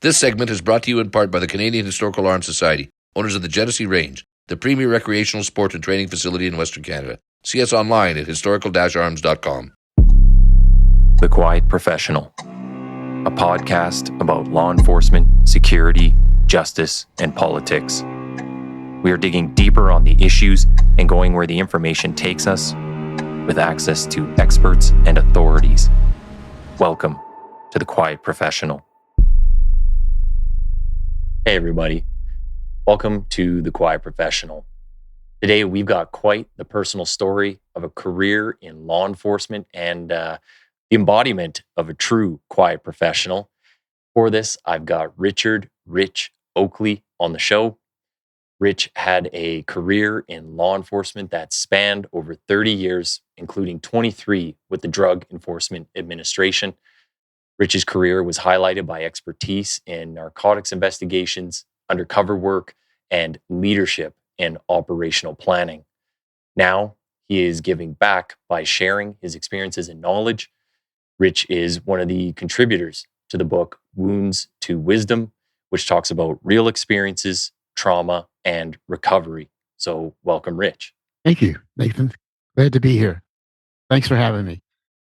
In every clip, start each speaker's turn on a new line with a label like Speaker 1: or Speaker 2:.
Speaker 1: This segment is brought to you in part by the Canadian Historical Arms Society, owners of the Genesee Range, the premier recreational sport and training facility in Western Canada. See us online at historical-arms.com.
Speaker 2: The Quiet Professional, a podcast about law enforcement, security, justice, and politics. We are digging deeper on the issues and going where the information takes us with access to experts and authorities. Welcome to The Quiet Professional. Hey everybody, welcome to The Quiet Professional. Today we've got quite the personal story of a career in law enforcement and the embodiment of a true quiet professional. For this, I've got Rich Oakley on the show. Rich had a career in law enforcement that spanned over 30 years, including 23 with the Drug Enforcement Administration. Rich's career was highlighted by expertise in narcotics investigations, undercover work, and leadership in operational planning. Now, he is giving back by sharing his experiences and knowledge. Rich is one of the contributors to the book Wounds to Wisdom, which talks about real experiences, trauma, and recovery. So welcome, Rich.
Speaker 3: Thank you, Nathan. Glad to be here. Thanks for having me.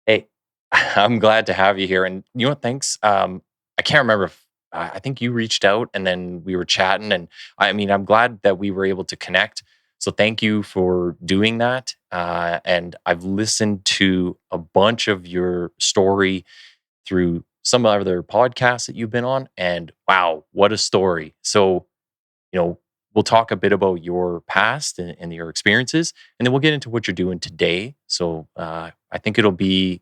Speaker 2: Hey, I'm glad to have you here. And you know what? Thanks. I can't remember if I think you reached out and then we were chatting. And I'm glad that we were able to connect. So thank you for doing that. And I've listened to a bunch of your story through some other podcasts that you've been on. And wow, what a story. So, we'll talk a bit about your past and your experiences, and then we'll get into what you're doing today. So I think it'll be,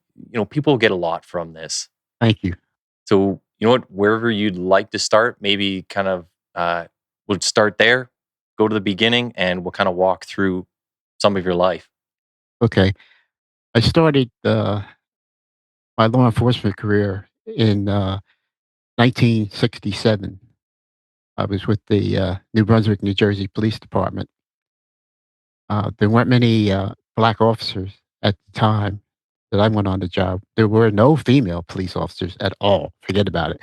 Speaker 2: people will get a lot from this.
Speaker 3: Thank you.
Speaker 2: So, you know what, wherever you'd like to start, maybe kind of, we'll start there, go to the beginning, and we'll kind of walk through some of your life.
Speaker 3: Okay. I started my law enforcement career in 1967. I was with the New Brunswick, New Jersey Police Department. There weren't many black officers at the time that I went on the job. There were no female police officers at all. Forget about it.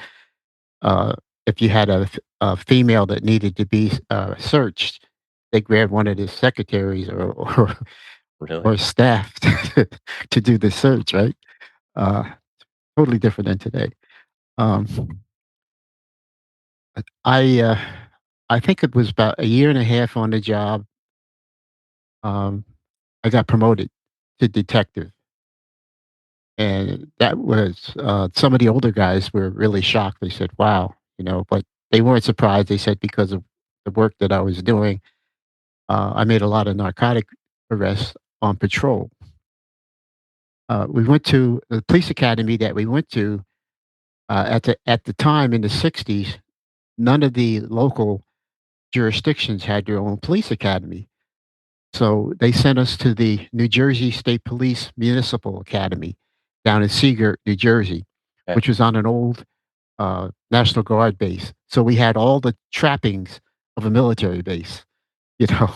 Speaker 3: If you had a female that needed to be searched, they grabbed one of the secretaries or
Speaker 2: Really?
Speaker 3: staff to do the search, right? Totally different than today. I think it was about a year and a half on the job. I got promoted to detective, and that was some of the older guys were really shocked. They said, "Wow," but they weren't surprised. They said because of the work that I was doing, I made a lot of narcotic arrests on patrol. We went to the police academy that we went to at the time in the '60s. None of the local jurisdictions had their own police academy. So they sent us to the New Jersey State Police Municipal Academy down in Seagirt, New Jersey,
Speaker 2: Okay.
Speaker 3: which was on an old National Guard base. So we had all the trappings of a military base, you know,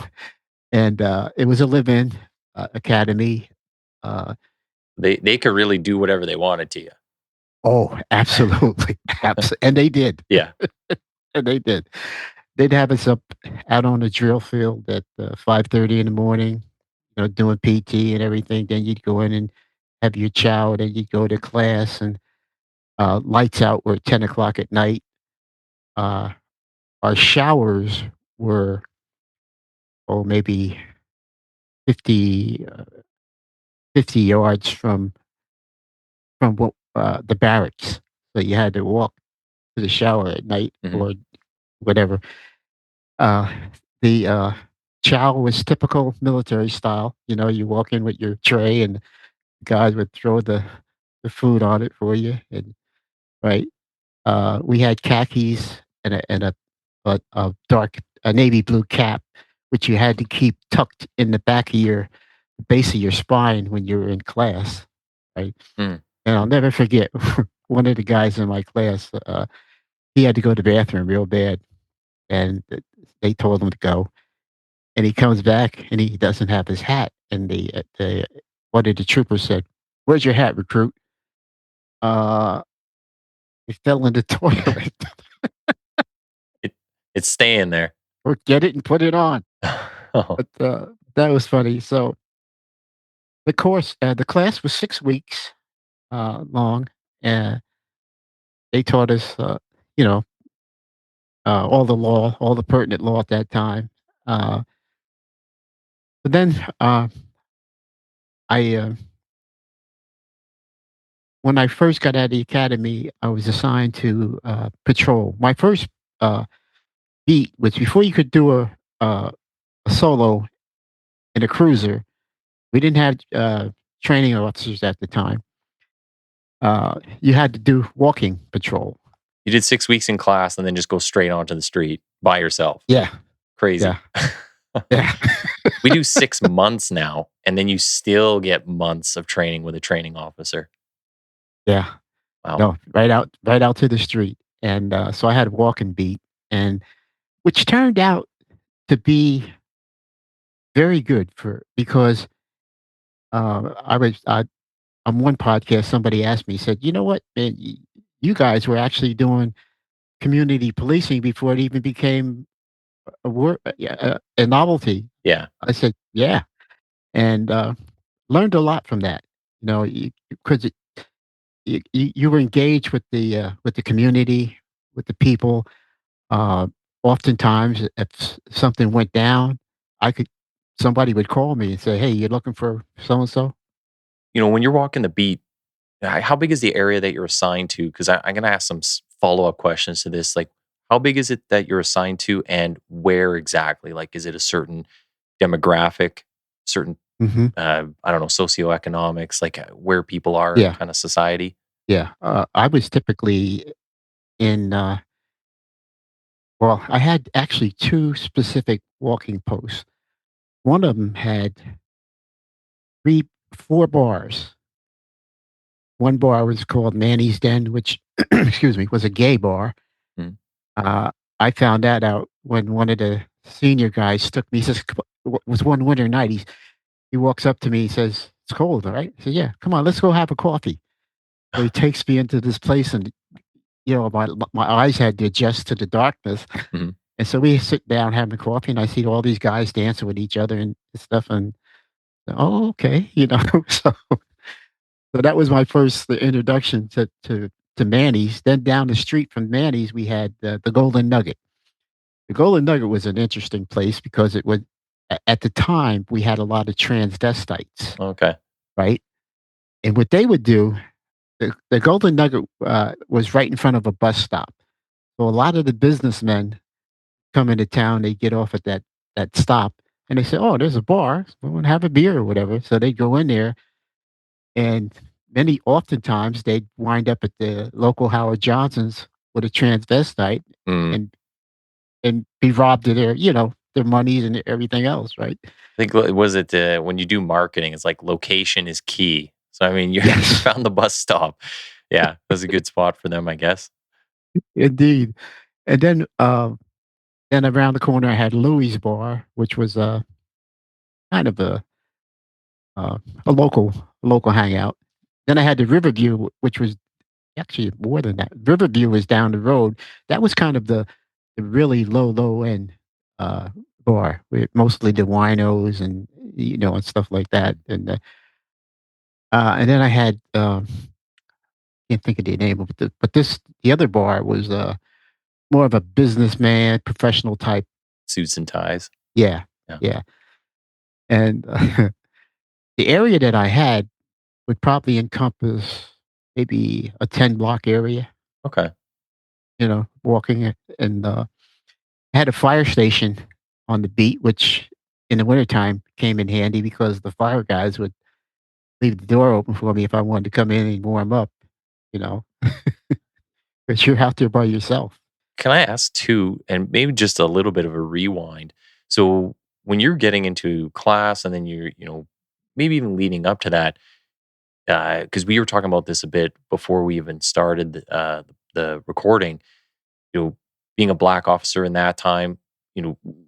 Speaker 3: and it was a live-in academy.
Speaker 2: They could really do whatever they wanted to you.
Speaker 3: Oh, absolutely. And they did.
Speaker 2: Yeah.
Speaker 3: And they did. They'd have us up out on the drill field at 5:30 in the morning, doing PT and everything. Then you'd go in and have your chow, then you'd go to class, and lights out were at 10 o'clock at night. Our showers were, maybe 50, 50 yards from what, the barracks. So you had to walk to the shower at night or whatever. The chow was typical military style. You walk in with your tray, and guys would throw the food on it for you. And right, we had khakis and a dark navy blue cap, which you had to keep tucked in the back of your base of your spine when you were in class. Right, and I'll never forget one of the guys in my class. He had to go to the bathroom real bad, and they told him to go. And he comes back and he doesn't have his hat. And one of the troopers said, "Where's your hat, recruit?" It fell in the toilet.
Speaker 2: It's staying there.
Speaker 3: or get it and put it on.
Speaker 2: Oh,
Speaker 3: But that was funny. So the class was 6 weeks long, and they taught us, you know, all the law, all the pertinent law at that time. Uh, but then I when I first got out of the academy, I was assigned to patrol. My first uh, beat was before you could do a solo in a cruiser. We didn't have training officers at the time. You had to do walking patrol.
Speaker 2: you did 6 weeks in class and then just go straight onto the street by yourself.
Speaker 3: Yeah,
Speaker 2: Crazy.
Speaker 3: yeah, yeah,
Speaker 2: We do 6 months now, and then you still get months of training with a training officer.
Speaker 3: yeah.
Speaker 2: Wow.
Speaker 3: No, right out to the street, and so I had a walking beat, and which turned out to be very good for because on one podcast somebody asked me, said, "You know what, man, you guys were actually doing community policing before it even became a novelty."
Speaker 2: Yeah.
Speaker 3: I said, "Yeah," and learned a lot from that. You know, because you were engaged with the community, with the people. Uh, Oftentimes, if something went down, I could somebody would call me and say, "Hey, you're looking for so and so."
Speaker 2: When you're walking the beat, how big is the area that you're assigned to? Because I'm going to ask some follow up questions to this. Like, how big is it that you're assigned to, and where exactly? Like, is it a certain demographic, certain
Speaker 3: Hmm.
Speaker 2: I don't know, socioeconomics, like where people are in
Speaker 3: Yeah,
Speaker 2: kind of society?
Speaker 3: yeah. I was typically in. Well, I had actually two specific walking posts. One of them had three, four bars. One bar was called Manny's Den, which, excuse me, was a gay bar.
Speaker 2: Mm.
Speaker 3: Uh, I found that out when one of the senior guys took me. He says, it was one winter night. He walks up to me. He says, "It's cold, all right?" I said, "Yeah, come on, let's go have a coffee." So he takes me into this place, and my eyes had to adjust to the darkness.
Speaker 2: Mhm.
Speaker 3: And so we sit down having coffee, and I see all these guys dancing with each other and stuff. And oh, okay, so that was my first introduction to Manny's. Then down the street from Manny's, we had the Golden Nugget. The Golden Nugget was an interesting place because it was at the time we had a lot of transvestites,
Speaker 2: Okay.
Speaker 3: right? And what they would do, the Golden Nugget was right in front of a bus stop. So a lot of the businessmen come into town, they get off at that stop, and they say, "Oh, there's a bar. We want to have a beer or whatever." So they go in there, and oftentimes they'd wind up at the local Howard Johnson's with a transvestite
Speaker 2: Mm.
Speaker 3: and be robbed of their monies and everything else, right?
Speaker 2: I think was it when you do marketing, it's like location is key. So I mean, you you
Speaker 3: Yes,
Speaker 2: found the bus stop. Yeah, that's a good spot for them, I guess.
Speaker 3: indeed. And then around the corner, I had Louis Bar, which was kind of uh, a local hangout. Then I had the Riverview, which was actually more than that. Riverview was down the road. That was kind of the really low end uh, bar with mostly the winos and and stuff like that. And then I had can't think of the name of it, but the other bar was more of a businessman, professional type.
Speaker 2: Suits and ties.
Speaker 3: Yeah,
Speaker 2: Yeah.
Speaker 3: yeah. And the area that I had would probably encompass maybe a 10-block area.
Speaker 2: Okay.
Speaker 3: Walking it, and had a fire station on the beat, which in the wintertime came in handy because the fire guys would leave the door open for me if I wanted to come in and warm up, you know, because you're out there by yourself.
Speaker 2: Can I ask too, and maybe just a little bit of a rewind? So when you're getting into class, and then you're, maybe even leading up to that, because we were talking about this a bit before we even started the recording. You know, being a black officer in that time,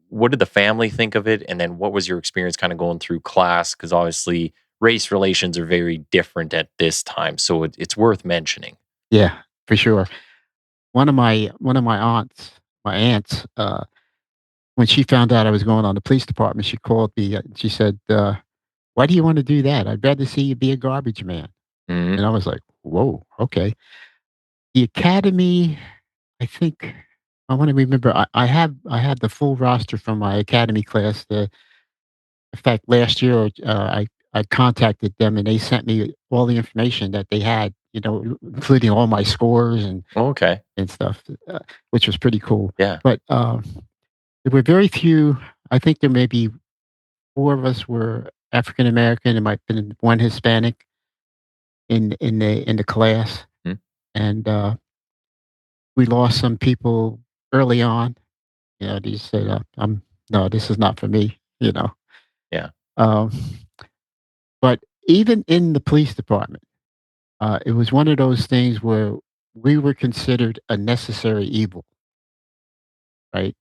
Speaker 2: what did the family think of it, and then what was your experience kind of going through class? Because obviously, race relations are very different at this time, so it's worth mentioning.
Speaker 3: Yeah, for sure. One of my aunts, my aunt's, when she found out I was going on the police department, she called me, she said, "Why do you wanna do that? I'd rather see you be a garbage man."
Speaker 2: Mhm.
Speaker 3: And I was like, "Whoa, okay." The academy, I think I wanna remember, I have the full roster from my academy class. In fact, last year, I contacted them, and they sent me all the information that they had, including all my scores
Speaker 2: Okay.
Speaker 3: and stuff, which was pretty cool.
Speaker 2: Yeah.
Speaker 3: But, there were very few. I think there may be 4 of us were African American. There might have been 1 Hispanic in the class,
Speaker 2: Mhm.
Speaker 3: and, we lost some people early on. They said, "No, this is not for me," you know?
Speaker 2: Yeah.
Speaker 3: Um, but even in the police department, it was one of those things where we were considered a necessary evil, right?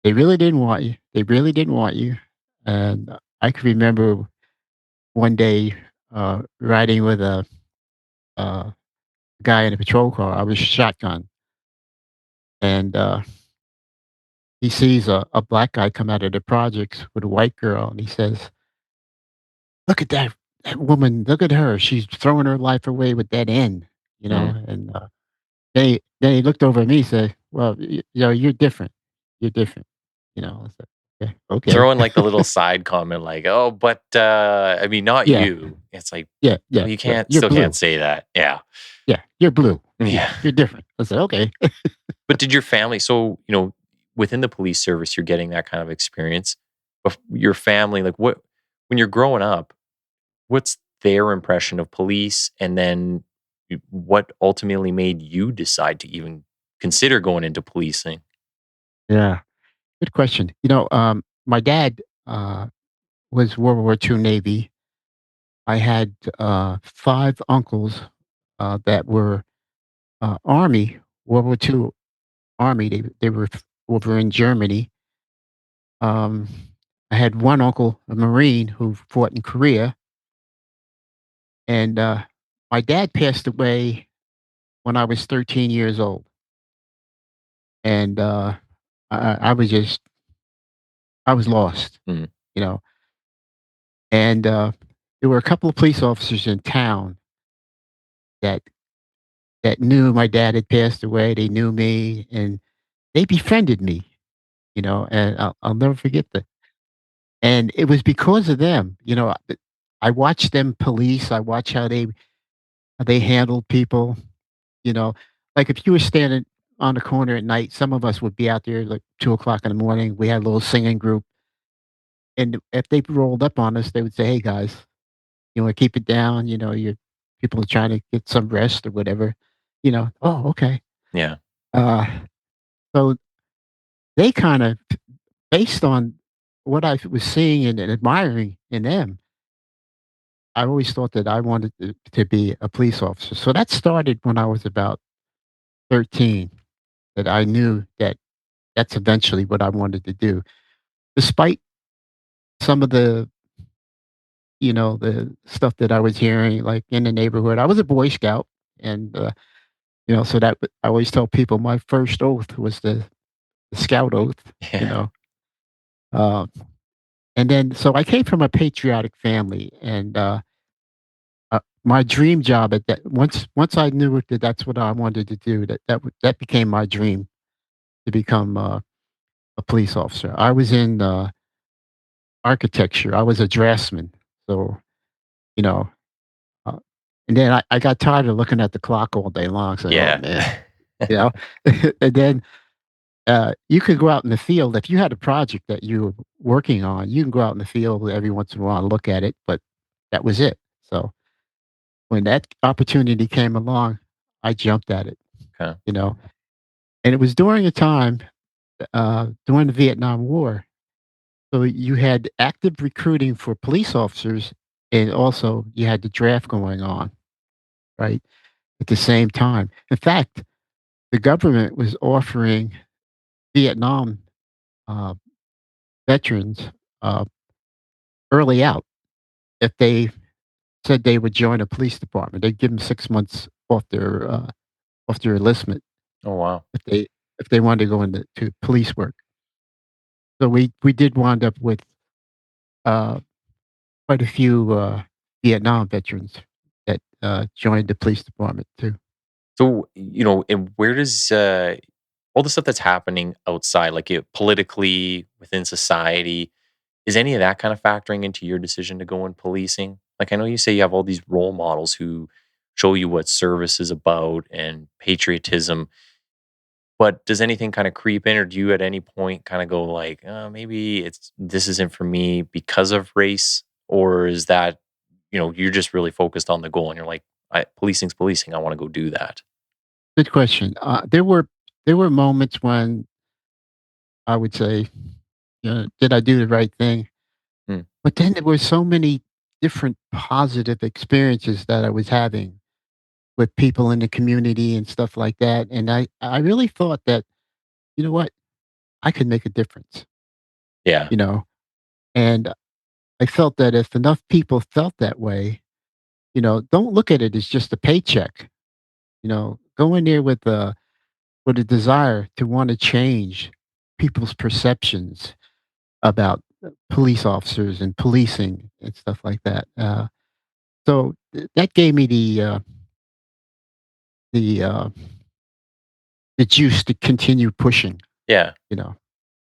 Speaker 3: They really didn't want you. They really didn't want you, and I can remember one day, riding with a guy in a patrol car. I was shotgun, and, he sees a black guy come out of the projects with a white girl, and he says, "Look at that woman. Look at her. She's throwing her life away with that N,"
Speaker 2: Mhm.
Speaker 3: and, then he looked over at me and said, "Well, you're different. You're different." I said, "Okay, okay."
Speaker 2: Throw in, like, the little side comment like, "Oh, but, I mean, not
Speaker 3: Yeah,
Speaker 2: you." It's like,
Speaker 3: yeah, yeah,
Speaker 2: well, you
Speaker 3: yeah.
Speaker 2: can't
Speaker 3: "You're
Speaker 2: still can't
Speaker 3: blue.
Speaker 2: say that. Yeah.
Speaker 3: Yeah, you're blue.
Speaker 2: Yeah.
Speaker 3: You're different." I said, "Okay."
Speaker 2: But did your family so, within the police service, you're getting that kind of experience. Of your family, like, what when you're growing up, what's their impression of police? And then what ultimately made you decide to even consider going into policing?
Speaker 3: Yeah, good question. My dad, was World War II Navy. I had, 5 uncles, that were, Army, World War II Army. They were over in Germany. Um, I had one uncle, a Marine, who fought in Korea, and, my dad passed away when I was 13 years old, and, I was just I was lost,
Speaker 2: Mm,
Speaker 3: you know, and, there were a couple of police officers in town that knew my dad had passed away. They knew me, and they befriended me, and I'll never forget that. And it was because of them, I watched them police. I watched how they handled people, you know? Like, if you were standing on the corner at night, some of us would be out there, like, 2 o'clock in the morning. We had a little singing group, and if they rolled up on us, they would say, "Hey, guys, you wanna keep it down, your people are trying to get some rest," or whatever, "Oh, okay."
Speaker 2: yeah.
Speaker 3: Uh, so they kinda, based on what I was seeing and admiring in them, I always thought that I wanted to be a police officer. So that started when I was about 13, that I knew that that's eventually what I wanted to do. Despite some of the stuff that I was hearing, like, in the neighborhood. I was a Boy Scout, and, so I always tell people my first oath was the Scout oath, you
Speaker 2: Yeah.
Speaker 3: know? Uh, and then so I came from a patriotic family, and, my dream job at that once I knew that that's what I wanted to do, that became my dream to become, a police officer. I was in, architecture. I was a draftsman, so, you know, uh, and then I got tired of looking at the clock all day long, saying, "Oh,
Speaker 2: Yeah.
Speaker 3: man," you know? And then, you could go out in the field. If you had a project that you were working on, you can go out in the field every once in a while and look at it, but that was it. So, when that opportunity came along, I jumped at it,
Speaker 2: Okay.
Speaker 3: you know? And it was during a time, during the Vietnam War. So you had active recruiting for police officers, and also you had the draft going on, right, at the same time. In fact, the government was offering Vietnam, uh, veterans, uh, early out if they said they would join a police department. They'd give them 6 months off their enlistment
Speaker 2: Oh, wow.
Speaker 3: if they if they wanted to go into to police work. So we did wind up with uh, quite a few Vietnam veterans that joined the police department too.
Speaker 2: So, and where does all the stuff that's happening outside, like politically within society, is any of that kind of factoring into your decision to go in policing? Like, I know you say you have all these role models who show you what service is about and patriotism, but does anything kind of creep in, or do you at any point kind of go like, maybe this isn't for me because of race, or is that you're just really focused on the goal and you're like, policing's policing, I want to go do that.
Speaker 3: Good question. There were moments when I would say, did I do the right thing?
Speaker 2: Hmm.
Speaker 3: But then there were so many different positive experiences that I was having with people in the community and stuff like that, and I really thought that, you know what, I could make a difference,
Speaker 2: Yeah.
Speaker 3: you know, and I felt that if enough people felt that way, don't look at it as just a paycheck, go in there with a desire to want to change people's perceptions about police officers and policing and stuff like that. That gave me the uh, the juice to continue pushing.
Speaker 2: Yeah.
Speaker 3: You know,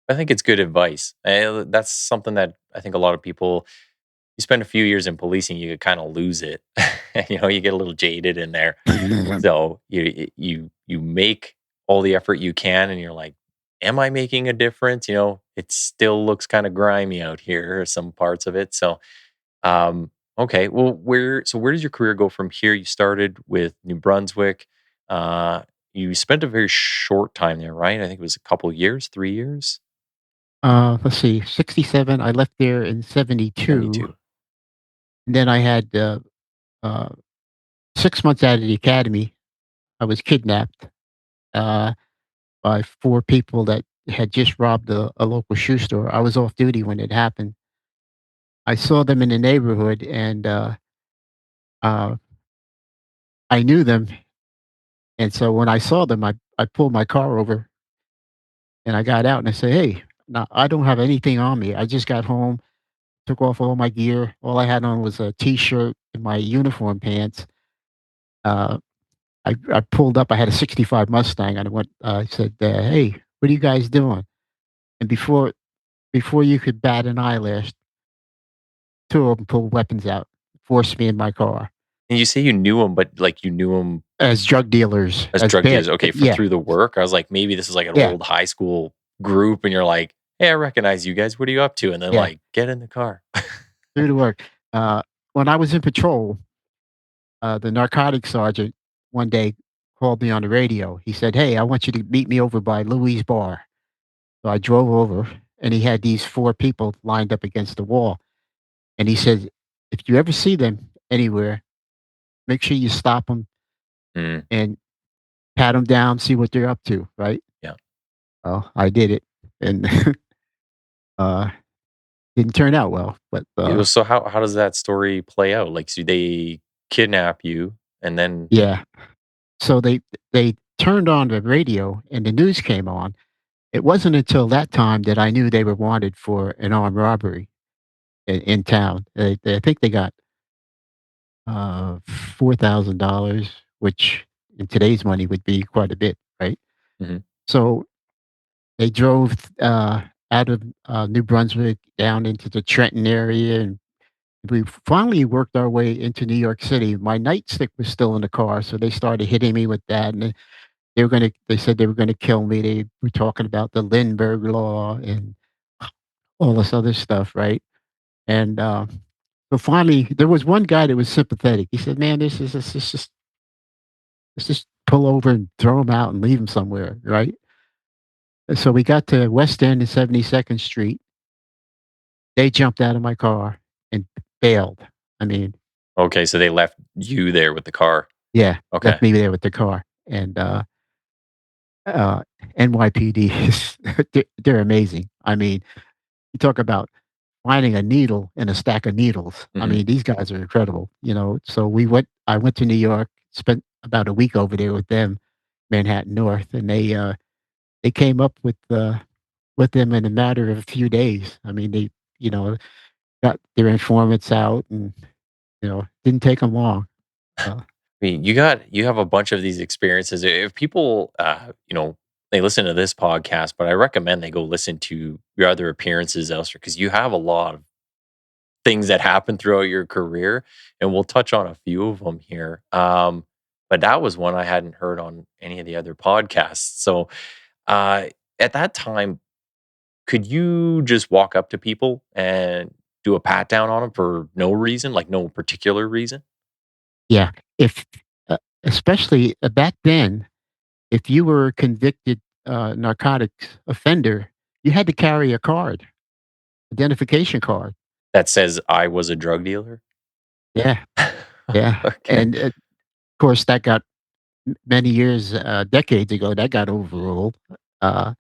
Speaker 2: I think it's good advice. That's something that I think a lot of people, you spend a few years in policing, you kind of lose it. You get a little jaded in there. So you make all the effort you can, and you're like, "Am I making a difference?" It still looks kind of grimy out here, some parts of it. So, okay, well, where does your career go from here? You started with New Brunswick. Uh, you spent a very short time there, right? I think it was a couple years, 3 years,
Speaker 3: let's see, 67. I left there in 72,
Speaker 2: 72.
Speaker 3: and then I had 6 months out of the academy. I was kidnapped uh, by four people that had just robbed a local shoe store. I was off duty when it happened. I saw them in the neighborhood, and uh, I knew them. And so when I saw them, I pulled my car over and I got out and I said, "Hey, no, I don't have anything on me. I just got home, took off all my gear. All I had on was a t-shirt and my uniform pants." Uh, I pulled up. I had a '65 Mustang, and I said, "Hey, what are you guys doing?" And before you could bat an eyelash, two of them pulled weapons out, forced me in my car
Speaker 2: And you say you knew him, but like you knew him
Speaker 3: as drug dealers,
Speaker 2: as
Speaker 3: as
Speaker 2: drug
Speaker 3: bad.
Speaker 2: dealers. Okay, for
Speaker 3: Yeah,
Speaker 2: through the work. I was like, maybe this is like an
Speaker 3: yeah,
Speaker 2: old high school group, and you're like, "Hey, I recognize you guys. What are you up to?" And then
Speaker 3: yeah,
Speaker 2: like, get in the car.
Speaker 3: through the work. Uh, when I was in patrol, the narcotics sergeant one day called me on the radio. He said, "Hey, I want you to meet me over by Louis' bar." So I drove over, and he had these four people lined up against the wall. And he said, "If you ever see them anywhere, make sure you stop them
Speaker 2: Mm,
Speaker 3: and pat them down, see what they're up to." Right?
Speaker 2: yeah.
Speaker 3: Well, I did it, and uh, didn't turn out well. But
Speaker 2: So how does that story play out? Like, so they kidnap you, and then
Speaker 3: yeah, so they turned on the radio, and the news came on. It wasn't until that time that I knew they were wanted for an armed robbery in town. I think they got $4,000, which in today's money would be quite a bit, right?
Speaker 2: Mhm.
Speaker 3: So they drove out of New Brunswick down into the Trenton area, and we finally worked our way into New York City. My nightstick was still in the car, so they started hitting me with that, and they said they were gonna kill me. They were talking about the Lindbergh Law and all this other stuff, right? And, so finally, there was one guy that was sympathetic. He said, "Man, let's just pull over and throw him out and leave him somewhere," right? And so we got to West End and 72nd Street. They jumped out of my car and bailed. I mean,
Speaker 2: Okay, so they left you there with the car.
Speaker 3: yeah,
Speaker 2: Okay.
Speaker 3: left me there with the car. And, uh, NYPD is they're amazing. I mean, you talk about finding a needle in a stack of needles. I
Speaker 2: Mhm.
Speaker 3: mean, these guys are incredible, So I went to New York, spent about a week over there with them, Manhattan North, and they came up with them in a matter of a few days. I mean, they, you know, got their informants out and, didn't take them long. Uh,
Speaker 2: I mean, you have a bunch of these experiences. If people, they listen to this podcast, but I recommend they go listen to your other appearances elsewhere because you have a lot of things that happen throughout your career, and we'll touch on a few of them here. But that was one I hadn't heard on any of the other podcasts. So, uh, at that time, could you just walk up to people and do a pat down on them for no reason, like no particular reason?
Speaker 3: yeah, if especially back then, if you were a convicted narcotics offender, you had to carry a card, identification card.
Speaker 2: That says I was a drug dealer?
Speaker 3: Yeah, yeah,
Speaker 2: Okay.
Speaker 3: and of course that got many years, decades ago, that got overruled, uh,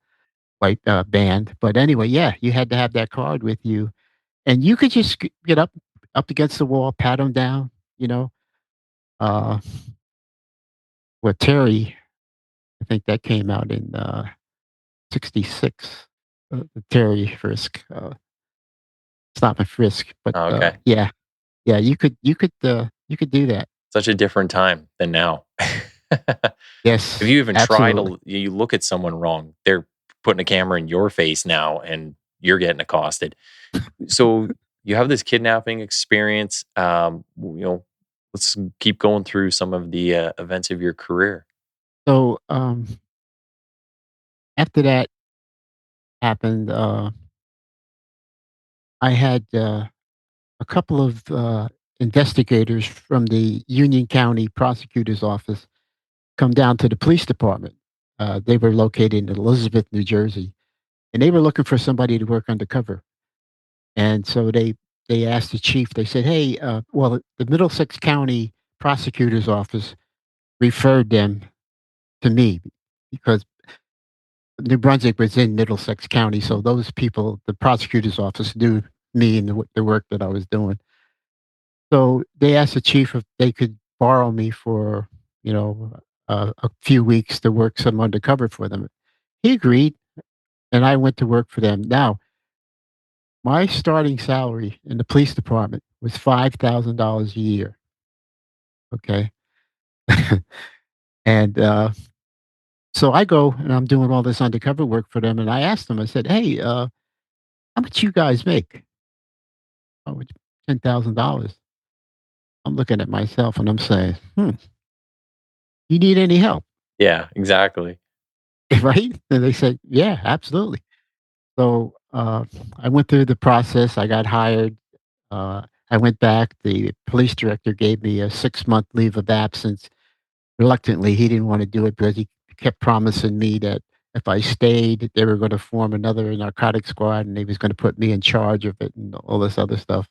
Speaker 3: like banned. But anyway, yeah, you had to have that card with you, and you could just get up against the wall, pat them down, you know. Uh, with Terry, I think that came out in '66. The Terry frisk, stop and frisk. But
Speaker 2: Oh, okay.
Speaker 3: yeah, yeah, you could do that.
Speaker 2: Such a different time than now. If
Speaker 3: Yes,
Speaker 2: you even try
Speaker 3: absolutely.
Speaker 2: to you look at someone wrong, they're putting a camera in your face now and you're getting accosted. So you have this kidnapping experience. Let's keep going through some of the events of your career.
Speaker 3: So after that happened, I had a couple of investigators from the Union County Prosecutor's Office come down to the police department. They were located in Elizabeth, New Jersey, and they were looking for somebody to work undercover. And so they asked the chief. They said, "Hey, well, the Middlesex County Prosecutor's Office referred them to me because New Brunswick was in Middlesex County, so those people, the prosecutor's office, knew me and the work that I was doing." So they asked the chief if they could borrow me for, a few weeks to work some undercover for them. He agreed, and I went to work for them. Now, my starting salary in the police department was $5,000 a year. Okay. And so I go and I'm doing all this undercover work for them. And I asked them, I said, "Hey, how much you guys make?" "Oh, it's $10,000. I'm looking at myself and I'm saying, you need any help?
Speaker 2: Yeah, exactly.
Speaker 3: Right? And they said, "Yeah, absolutely." So I went through the process. I got hired. I went back. The police director gave me a 6-month leave of absence. Reluctantly, he didn't want to do it because he kept promising me that if I stayed, they were going to form another narcotic squad and he was going to put me in charge of it and all this other stuff.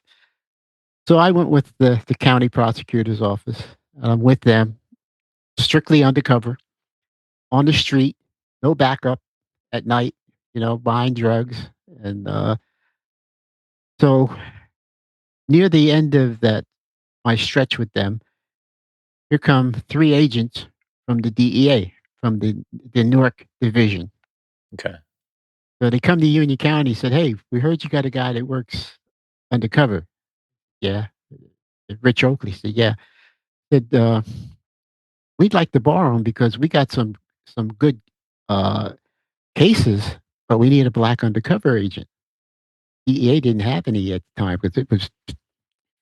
Speaker 3: So I went with the county prosecutor's office. And I'm with them, strictly undercover, on the street, no backup at night, buying drugs. And so near the end of my stretch with them, here come 3 agents from the DEA, from the Newark division.
Speaker 2: Okay.
Speaker 3: So they come to Union County, said, "Hey, we heard you got a guy that works undercover." "Yeah." Rich Oakley said, "Yeah." Said, "We'd like to borrow him because we got some good uh, cases, but we need a black undercover agent." DEA didn't have any at the time because it was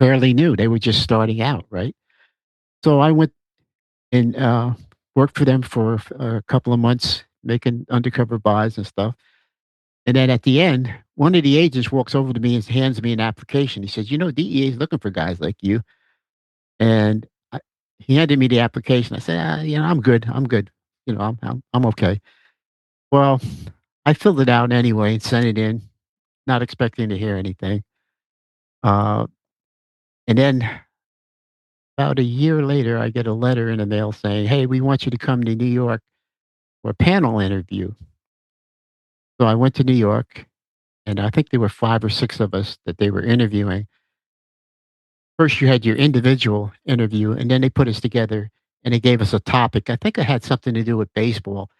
Speaker 3: fairly new. They were just starting out, right? So I went and worked for them for a couple of months, making undercover buys and stuff. And then at the end, one of the agents walks over to me and hands me an application. He says, DEA is looking for guys like you. And he handed me the application. I said, I'm good. I'm good. I'm okay. Well, I filled it out anyway and sent it in, not expecting to hear anything. Uh, and then about a year later, I get a letter in the mail saying, "Hey, we want you to come to New York for a panel interview." So I went to New York, and I think there were 5 or 6 of us that they were interviewing. First, you had your individual interview, and then they put us together, and they gave us a topic. I think it had something to do with baseball,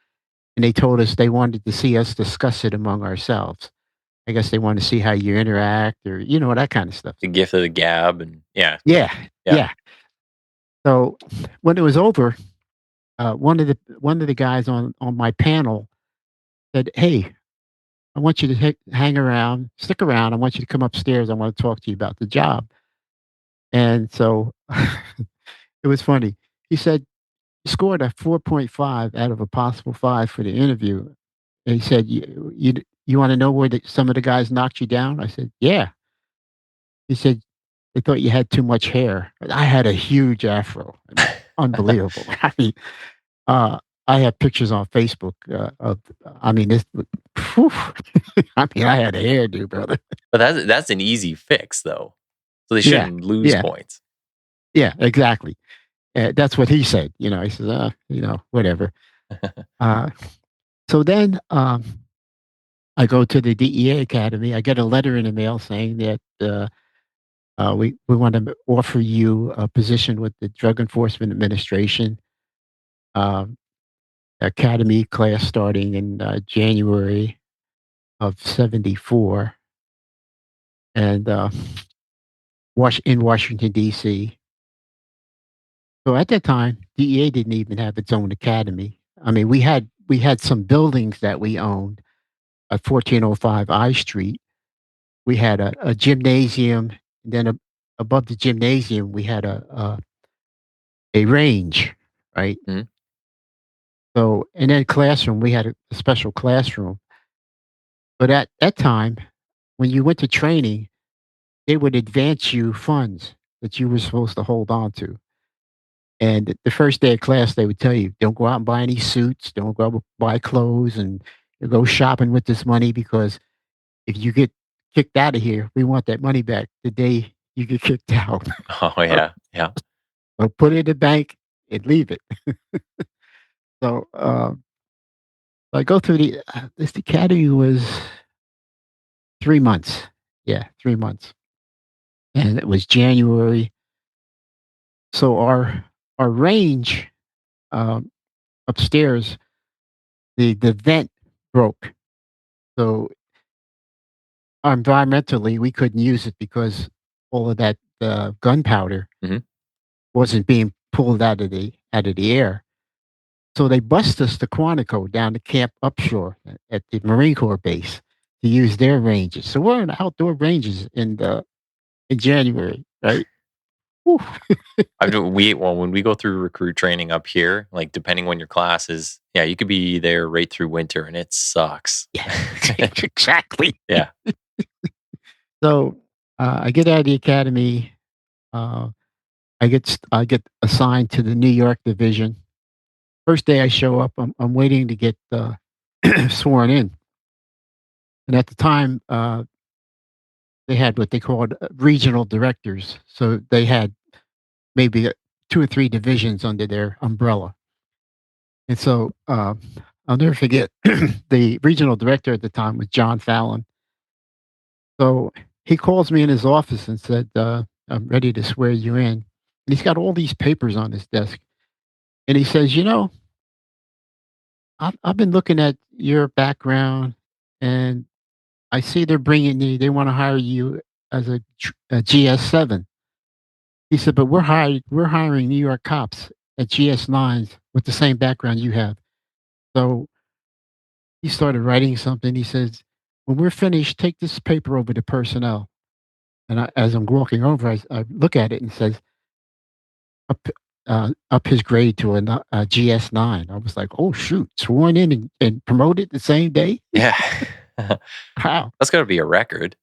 Speaker 3: and they told us they wanted to see us discuss it among ourselves. I guess they want to see how you interact or, that kind of stuff.
Speaker 2: The gift of the gab, and yeah,
Speaker 3: Yeah,
Speaker 2: yeah.
Speaker 3: yeah. So when it was over, one of the guys on my panel said, "Hey, I want you to hang around, stick around. I want you to come upstairs. I want to talk to you about the job." And so it was funny. He said, "You scored a 4.5 out of a possible 5 for the interview." And he said, "You want to know where some of the guys knocked you down?" I said, "Yeah." He said, "They thought you had too much hair." I had a huge afro. I mean, unbelievable. I mean, uh, I have pictures on Facebook of. I mean, this. Whew. I mean, I had a hairdo, brother.
Speaker 2: But that's an easy fix, though. So they
Speaker 3: Yeah,
Speaker 2: shouldn't lose
Speaker 3: yeah,
Speaker 2: points.
Speaker 3: yeah, exactly. That's what he said. He says, whatever." Uh, so then I go to the DEA Academy. I get a letter in the mail saying that we want to offer you a position with the Drug Enforcement Administration. Um, Academy class starting in January of '74, and in Washington D.C. So at that time, DEA didn't even have its own academy. I mean, we had some buildings that we owned at 1405 I Street. We had a gymnasium, and then above the gymnasium, we had a range, right?
Speaker 2: Mhm.
Speaker 3: So, and then classroom, we had a special classroom. But at that time, when you went to training, they would advance you funds that you were supposed to hold on to. And the first day of class, they would tell you, don't go out and buy any suits, don't go out and buy clothes, and go shopping with this money because if you get kicked out of here, we want that money back the day you get kicked out.
Speaker 2: Oh yeah, yeah.
Speaker 3: So put it in the bank and leave it. So I go through this academy was 3 months. Yeah, 3 months. And it was January. So our range um, upstairs, the vent broke. So environmentally, we couldn't use it because all of that gunpowder
Speaker 2: Mhm.
Speaker 3: wasn't being pulled out of the air. So they bussed us to Quantico down to Camp Upshur at the Marine Corps base to use their ranges. So we're in outdoor ranges in January, right? Whew.
Speaker 2: When we go through recruit training up here, like depending when your class is, yeah, you could be there right through winter, and it sucks.
Speaker 3: Yeah, exactly.
Speaker 2: Yeah.
Speaker 3: So I get out of the academy. Uh, I get assigned to the New York division. First day I show up, I'm waiting to get sworn in, and at the time they had what they called regional directors. So they had maybe 2 or 3 divisions under their umbrella, and so I'll never forget the regional director at the time was John Fallon. So he calls me in his office and said, "I'm ready to swear you in." And he's got all these papers on his desk, and he says, I've been looking at your background, and I see they're bringing you. They want to hire you as a GS7." He said, "But we're hiring New York cops at GS9s with the same background you have." So he started writing something. He says, "When we're finished, take this paper over to personnel." And as I'm walking over, I look at it and says, up, up his grade to a GS9. I was like, "Oh shoot, sworn in and promoted the same day."
Speaker 2: Yeah.
Speaker 3: Wow.
Speaker 2: That's gotta be a record.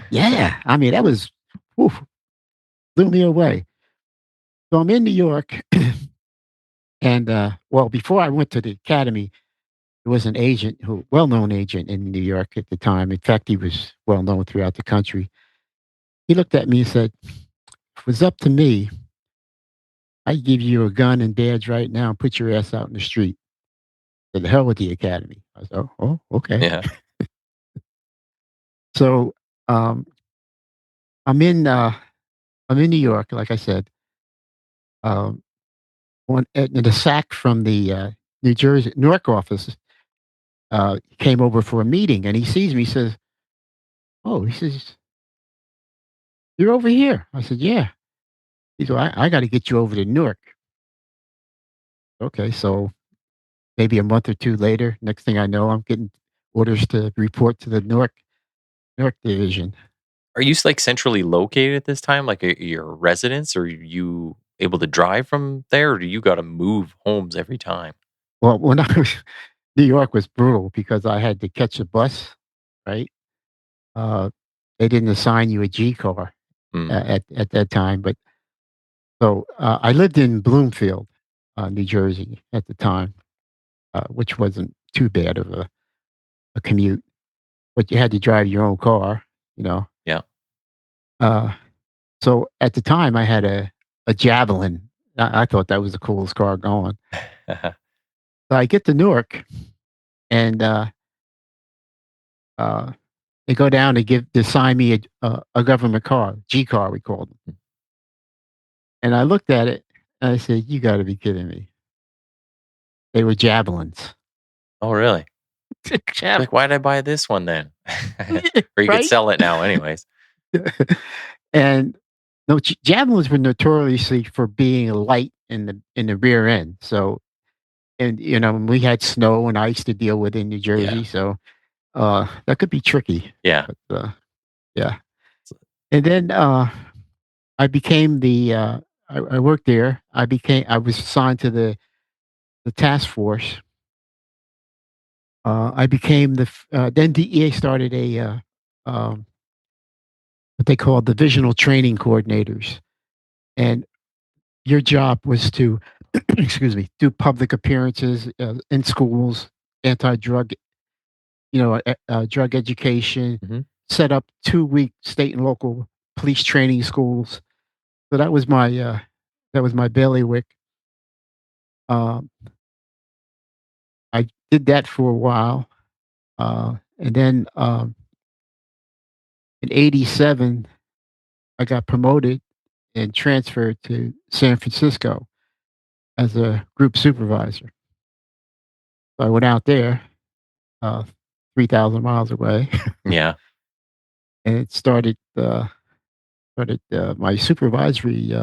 Speaker 3: Yeah. I mean, that was, whew, blew me away. So I'm in New York, and well, before I went to the academy, there was an agent well-known agent in New York at the time. In fact, he was well known throughout the country. He looked at me and said, "If it was up to me, I'd give you a gun and badge right now and put your ass out in the street. To the hell with the academy." I said, "Oh, okay."
Speaker 2: Yeah.
Speaker 3: So um, I'm in uh, I'm in New York, like I said. Um, in the sack from the New Jersey Newark office. he came over for a meeting, and he sees me. He says, "Oh," he says, "You're over here." I said, "Yeah." He said, "I got to get you over to Newark." Okay, so maybe a month or two later, next thing I know, I'm getting orders to report to the Newark division.
Speaker 2: Are you like centrally located at this time, like your residence, or are you able to drive from there, or do you got to move homes every time?
Speaker 3: Well, when I was New York was brutal because I had to catch a bus, right? Uh, they didn't assign you a G car
Speaker 2: Mm,
Speaker 3: at that time, but so I lived in Bloomfield, New Jersey at the time, which wasn't too bad of a commute, but you had to drive your own car, you know.
Speaker 2: yeah.
Speaker 3: Uh, so at the time, I had a Javelin. I thought that was the coolest car going. So I get to Newark, and uh, they go down to sign me a government car, G car we called them. And I looked at it and I said, "You got to be kidding me!" They were Javelins,
Speaker 2: Oh, really?
Speaker 3: Javelin,
Speaker 2: Like, why did I buy this one then? Or you could
Speaker 3: right?
Speaker 2: sell it now, anyways.
Speaker 3: And no, Javelins were notoriously for being light in the rear end. So, and we had snow and ice to deal with in New
Speaker 2: Yeah,
Speaker 3: Jersey, so that could be tricky.
Speaker 2: yeah.
Speaker 3: But yeah,
Speaker 2: So-
Speaker 3: and then I became I worked there. I was assigned to the task force. I became then DEA started um, what they called divisional training coordinators, and your job was to, excuse me, do public appearances in schools, anti-drug, drug education,
Speaker 2: Mhm.
Speaker 3: set up 2-week state and local police training schools. So that was my bailiwick. Um, I did that for a while, and then in '87 I got promoted and transferred to San Francisco as a group supervisor. So I went out there, uh, 3,000 miles away,
Speaker 2: Yeah.
Speaker 3: and it started my supervisory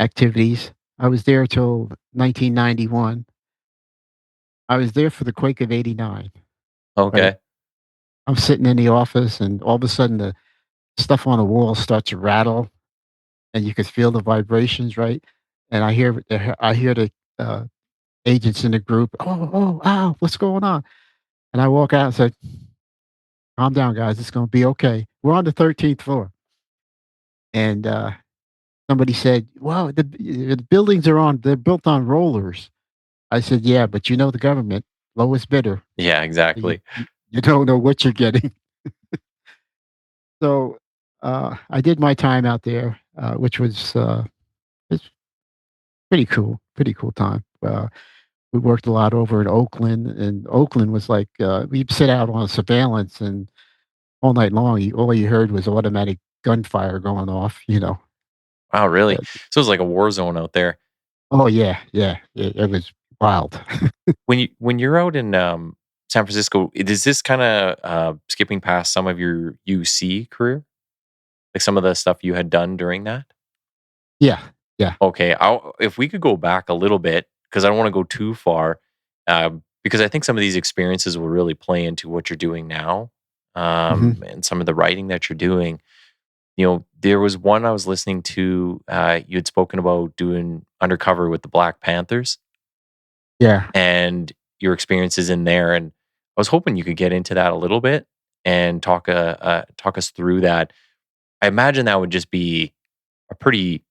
Speaker 3: activities. I was there till 1991. I was there for the quake of '89. Right?
Speaker 2: Okay.
Speaker 3: I'm sitting in the office, and all of a sudden the stuff on the wall starts to rattle, and you could feel the vibrations, right? And I hear the agents in the group, "Oh, oh, ow, what's going on?" And I walk out and say, "Calm down, guys. It's going to be okay. We're on the 13th floor." And somebody said, "Well, the buildings they're built on rollers." I said, "Yeah, but you know the government, lowest bidder.
Speaker 2: Yeah,
Speaker 3: You,
Speaker 2: exactly.
Speaker 3: you, you don't know what you're getting." So I did my time out there, which was it's pretty cool time. We worked a lot over in Oakland, and Oakland was like we'd sit out on surveillance, and all night long, all you heard was automatic gunfire going off.
Speaker 2: Wow, really?
Speaker 3: Uh,
Speaker 2: So it's like a war zone out there.
Speaker 3: oh yeah, yeah, it was wild.
Speaker 2: When you're out in San Francisco, is this kind of skipping past some of your UC career, like some of the stuff you had done during that?
Speaker 3: Yeah, yeah.
Speaker 2: Okay, if we could go back a little bit, because I don't want to go too far, because I think some of these experiences will really play into what you're doing now,
Speaker 3: Hmm.
Speaker 2: and some of the writing that you're doing. There was one I was listening to. You had spoken about doing Undercover with the Black Panthers
Speaker 3: Yeah,
Speaker 2: and your experiences in there, and I was hoping you could get into that a little bit and talk us through that. I imagine that would just be a pretty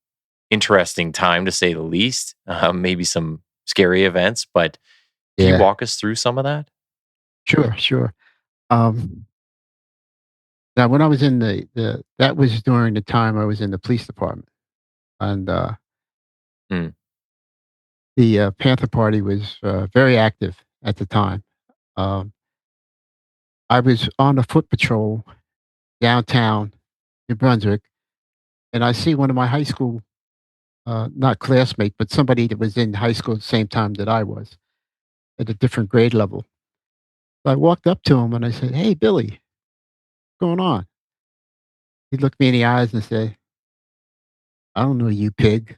Speaker 2: interesting time to say the least. Maybe some scary events, but can you
Speaker 3: yeah.
Speaker 2: walk us through some of that?
Speaker 3: Sure, sure. Um, Now, when I was in that was during the time I was in the police department, and
Speaker 2: Mm,
Speaker 3: the Panther Party was very active at the time. Um, I was on a foot patrol downtown New Brunswick, and I see one of my high school, not classmate, but somebody that was in high school at the same time that I was at a different grade level. So I walked up to him and I said, "Hey, Billy, what's going on?" He looked me in the eyes and said, "I don't know you, pig."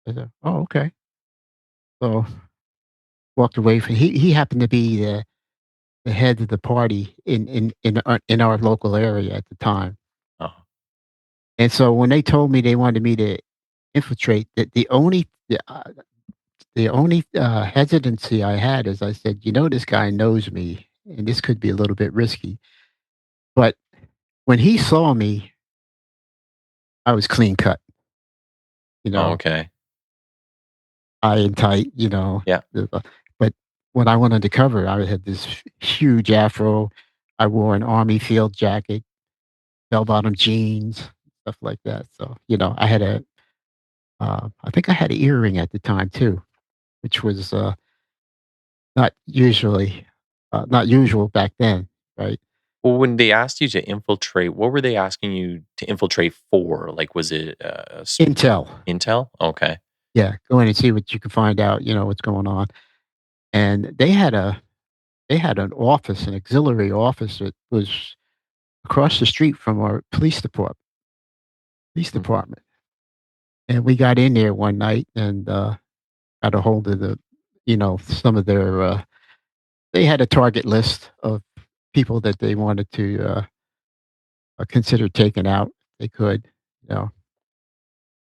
Speaker 3: I said, "Oh, okay." So walked away from he happened to be the head of the party in our local area at the time.
Speaker 2: Oh,
Speaker 3: And so when they told me they wanted me to infiltrate, the only hesitancy I had is I said, "You know, this guy knows me, and this could be a little bit risky." But when he saw me, I was clean cut, you
Speaker 2: oh,
Speaker 3: know,
Speaker 2: okay.
Speaker 3: high and tight, you know.
Speaker 2: Yeah.
Speaker 3: But when I went undercover, I had this huge afro. I wore an army field jacket, bell bottom jeans, stuff like that. So you know, I think I had an earring at the time too, which was not usually not usual back then, right?
Speaker 2: Well, when they asked you to infiltrate, what were they asking you to infiltrate for? Like, was it
Speaker 3: Intel.
Speaker 2: intel? Okay.
Speaker 3: Yeah, go in and see what you can find out, you know, what's going on. And they had an office, an auxiliary office that was across the street from our police
Speaker 2: Hmm.
Speaker 3: department. And we got in there one night and got a hold of you know, some of their they had a target list of people that they wanted to consider taking out. They could, you know.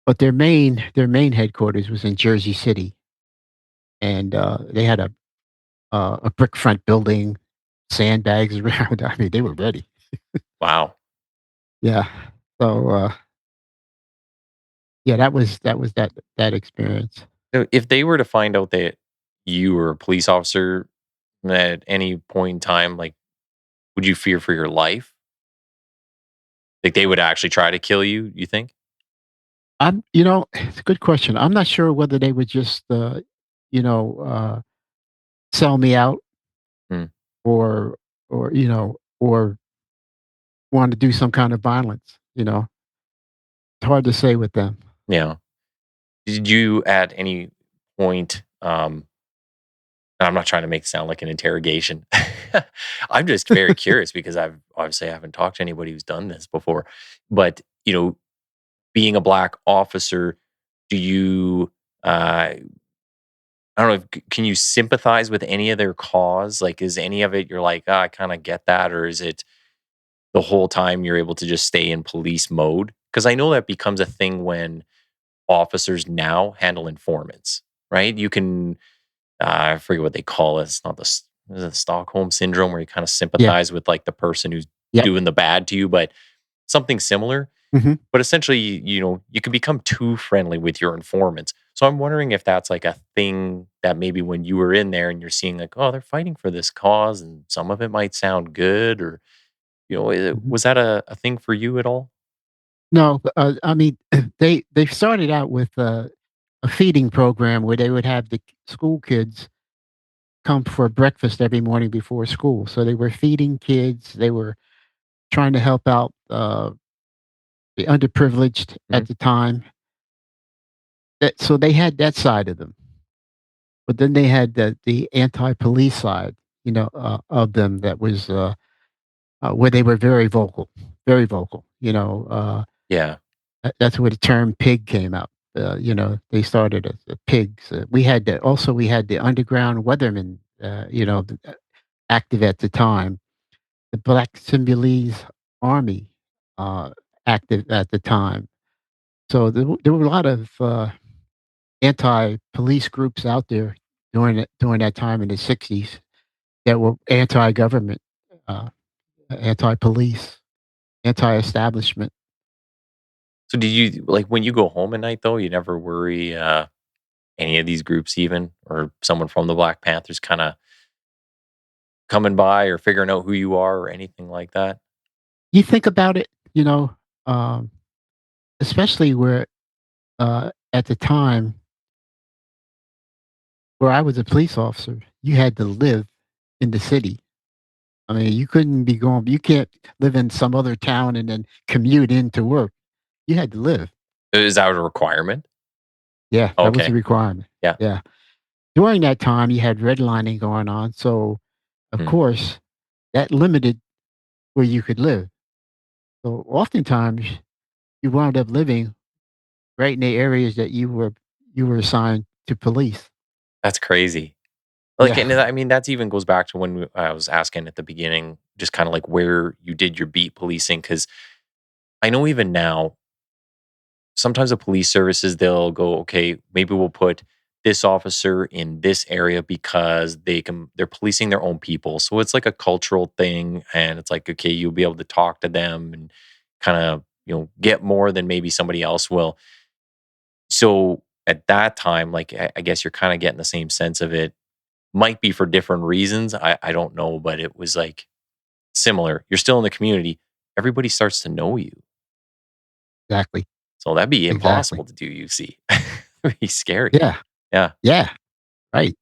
Speaker 3: But their main headquarters was in Jersey City, and they had a brick front building, sandbags around. I mean, they were ready.
Speaker 2: Wow.
Speaker 3: Yeah. So, yeah, that was that experience.
Speaker 2: So if they were to find out that you were a police officer at any point in time, like, would you fear for your life? Like, they would actually try to kill you, you think?
Speaker 3: You know, it's a good question. I'm not sure whether they would just, you know, sell me out
Speaker 2: Mm,
Speaker 3: or, you know, or want to do some kind of violence. You know, it's hard to say with them.
Speaker 2: yeah. Did you at any point, I'm not trying to make it sound like an interrogation. I'm just very curious because I haven't talked to anybody who's done this before. But, being a black officer, do you, I don't know, can you sympathize with any of their cause? Like, is any of it you're like, "Ah, I kinda get that," or is it the whole time you're able to just stay in police mode? Because I know that becomes a thing when officers now handle informants, right? You can, I forget what they call it. It's not is it Stockholm syndrome where you kind of
Speaker 3: Yeah.
Speaker 2: sympathize with like the person who's
Speaker 3: Yep.
Speaker 2: doing the bad to you, but something similar.
Speaker 3: Hmm.
Speaker 2: But essentially, you can become too friendly with your informants. So I'm wondering if that's like a thing that maybe when you were in there and you're seeing like, oh, they're fighting for this cause, and some of it might sound good, or
Speaker 3: Hmm.
Speaker 2: was that a thing for you at all?
Speaker 3: No, I mean, they started out with a feeding program where they would have the school kids come for breakfast every morning before school. So they were feeding kids. They were trying to help out the underprivileged
Speaker 2: Mhm.
Speaker 3: at the time. So they had that side of them, but then they had the anti-police side, you know, of them that was where they were very vocal, very vocal. You know,
Speaker 2: Yeah.
Speaker 3: that's where the term "pig" came out. You know, they started as the pigs. We had the underground weathermen. You know, active at the time. The Black Symbionese Army uh, active at the time. So there were a lot of anti-police groups out there during that time in the '60s that were anti-government, uh, anti-police, anti-establishment.
Speaker 2: So did you like when you go home at night though? You never worry any of these groups even or someone from the Black Panthers kind of coming by or figuring out who you are or anything like that?
Speaker 3: You think about it, you know, um, especially where at the time where I was a police officer, you had to live in the city. I mean, you can't live in some other town and then commute into work. You had to live.
Speaker 2: Is that a requirement?
Speaker 3: Yeah, that was a
Speaker 2: Okay.
Speaker 3: requirement.
Speaker 2: Yeah.
Speaker 3: Yeah. During that time, you had redlining going on, so Of
Speaker 2: Mm.
Speaker 3: course, that limited where you could live. So oftentimes you wound up living right in the areas that you were assigned to police.
Speaker 2: That's crazy. Like,
Speaker 3: Yeah,
Speaker 2: and I mean, that's even goes back to when I was asking at the beginning, just kind of like where you did your beat policing. Cause I know even now, sometimes the police services, they'll go, okay, maybe we'll put this officer in this area because they're policing their own people. So it's like a cultural thing. And it's like, okay, you'll be able to talk to them and kind of, get more than maybe somebody else will. So at that time, like, I guess you're kind of getting the same sense of it. Might be for different reasons. I don't know, but it was like similar. You're still in the community. Everybody starts to know you.
Speaker 3: exactly,
Speaker 2: So that'd be
Speaker 3: exactly.
Speaker 2: impossible to do, you see. It'd be scary.
Speaker 3: Yeah,
Speaker 2: Yeah.
Speaker 3: yeah, right.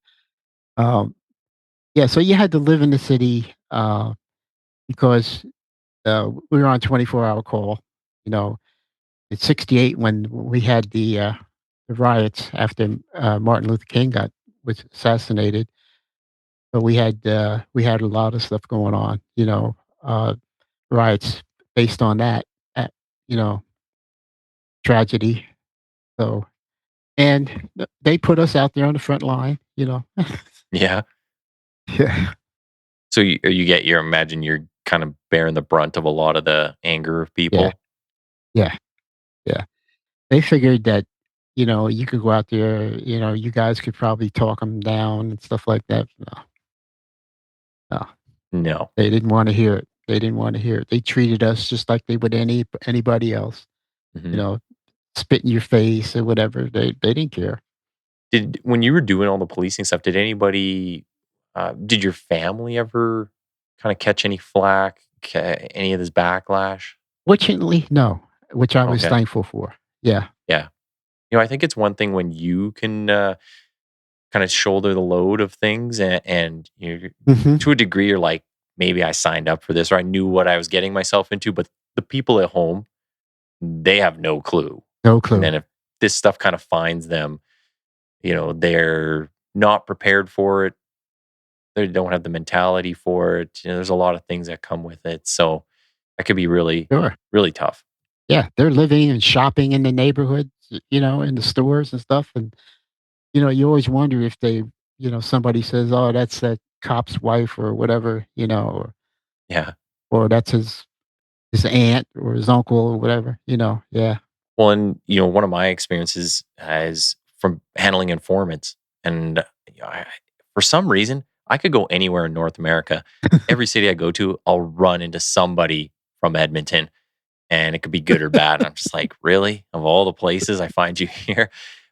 Speaker 3: Um, yeah, so you had to live in the city, because, we were on 24-hour call, you know, in '68 when we had the riots after, Martin Luther King was assassinated. So we had a lot of stuff going on, riots based on that, uh, you know, tragedy. So and they put us out there on the front line, you know.
Speaker 2: Yeah.
Speaker 3: Yeah.
Speaker 2: So you imagine you're kind of bearing the brunt of a lot of the anger of
Speaker 3: Yeah,
Speaker 2: people.
Speaker 3: yeah, yeah. They figured that, you could go out there, you guys could probably talk them down and stuff like that. No, no,
Speaker 2: No.
Speaker 3: they didn't wanna hear it. They didn't wanna hear it. They treated us just like they would anybody else, you
Speaker 2: Hmm.
Speaker 3: know, spit in your face or whatever. They didn't care.
Speaker 2: Did when you were doing all the policing stuff, did your family ever kind of catch any flack, any of this backlash?
Speaker 3: Fortunately, no, which I was
Speaker 2: Okay.
Speaker 3: thankful for. Yeah.
Speaker 2: Yeah. I think it's one thing when you can kind of shoulder the load of things, and
Speaker 3: Mhm.
Speaker 2: to a degree, you're like, maybe I signed up for this or I knew what I was getting myself into, but the people at home, they have no clue.
Speaker 3: No
Speaker 2: And
Speaker 3: clue.
Speaker 2: then if this stuff kind of finds them, they're not prepared for it. They don't have the mentality for it. There's a lot of things that come with it. So that could be really,
Speaker 3: Sure.
Speaker 2: really tough.
Speaker 3: Yeah, they're living and shopping in the neighborhoods, in the stores and stuff, and, you always wonder if somebody says, "Oh, that's that cop's wife," or whatever,
Speaker 2: Yeah.
Speaker 3: or that's his aunt or his uncle or whatever, yeah.
Speaker 2: Well, and one of my experiences is from handling informants, and for some reason, I could go anywhere in North America. Every city I go to, I'll run into somebody from Edmonton, and it could be good or bad. And I'm just like, really? Of all the places I find you here,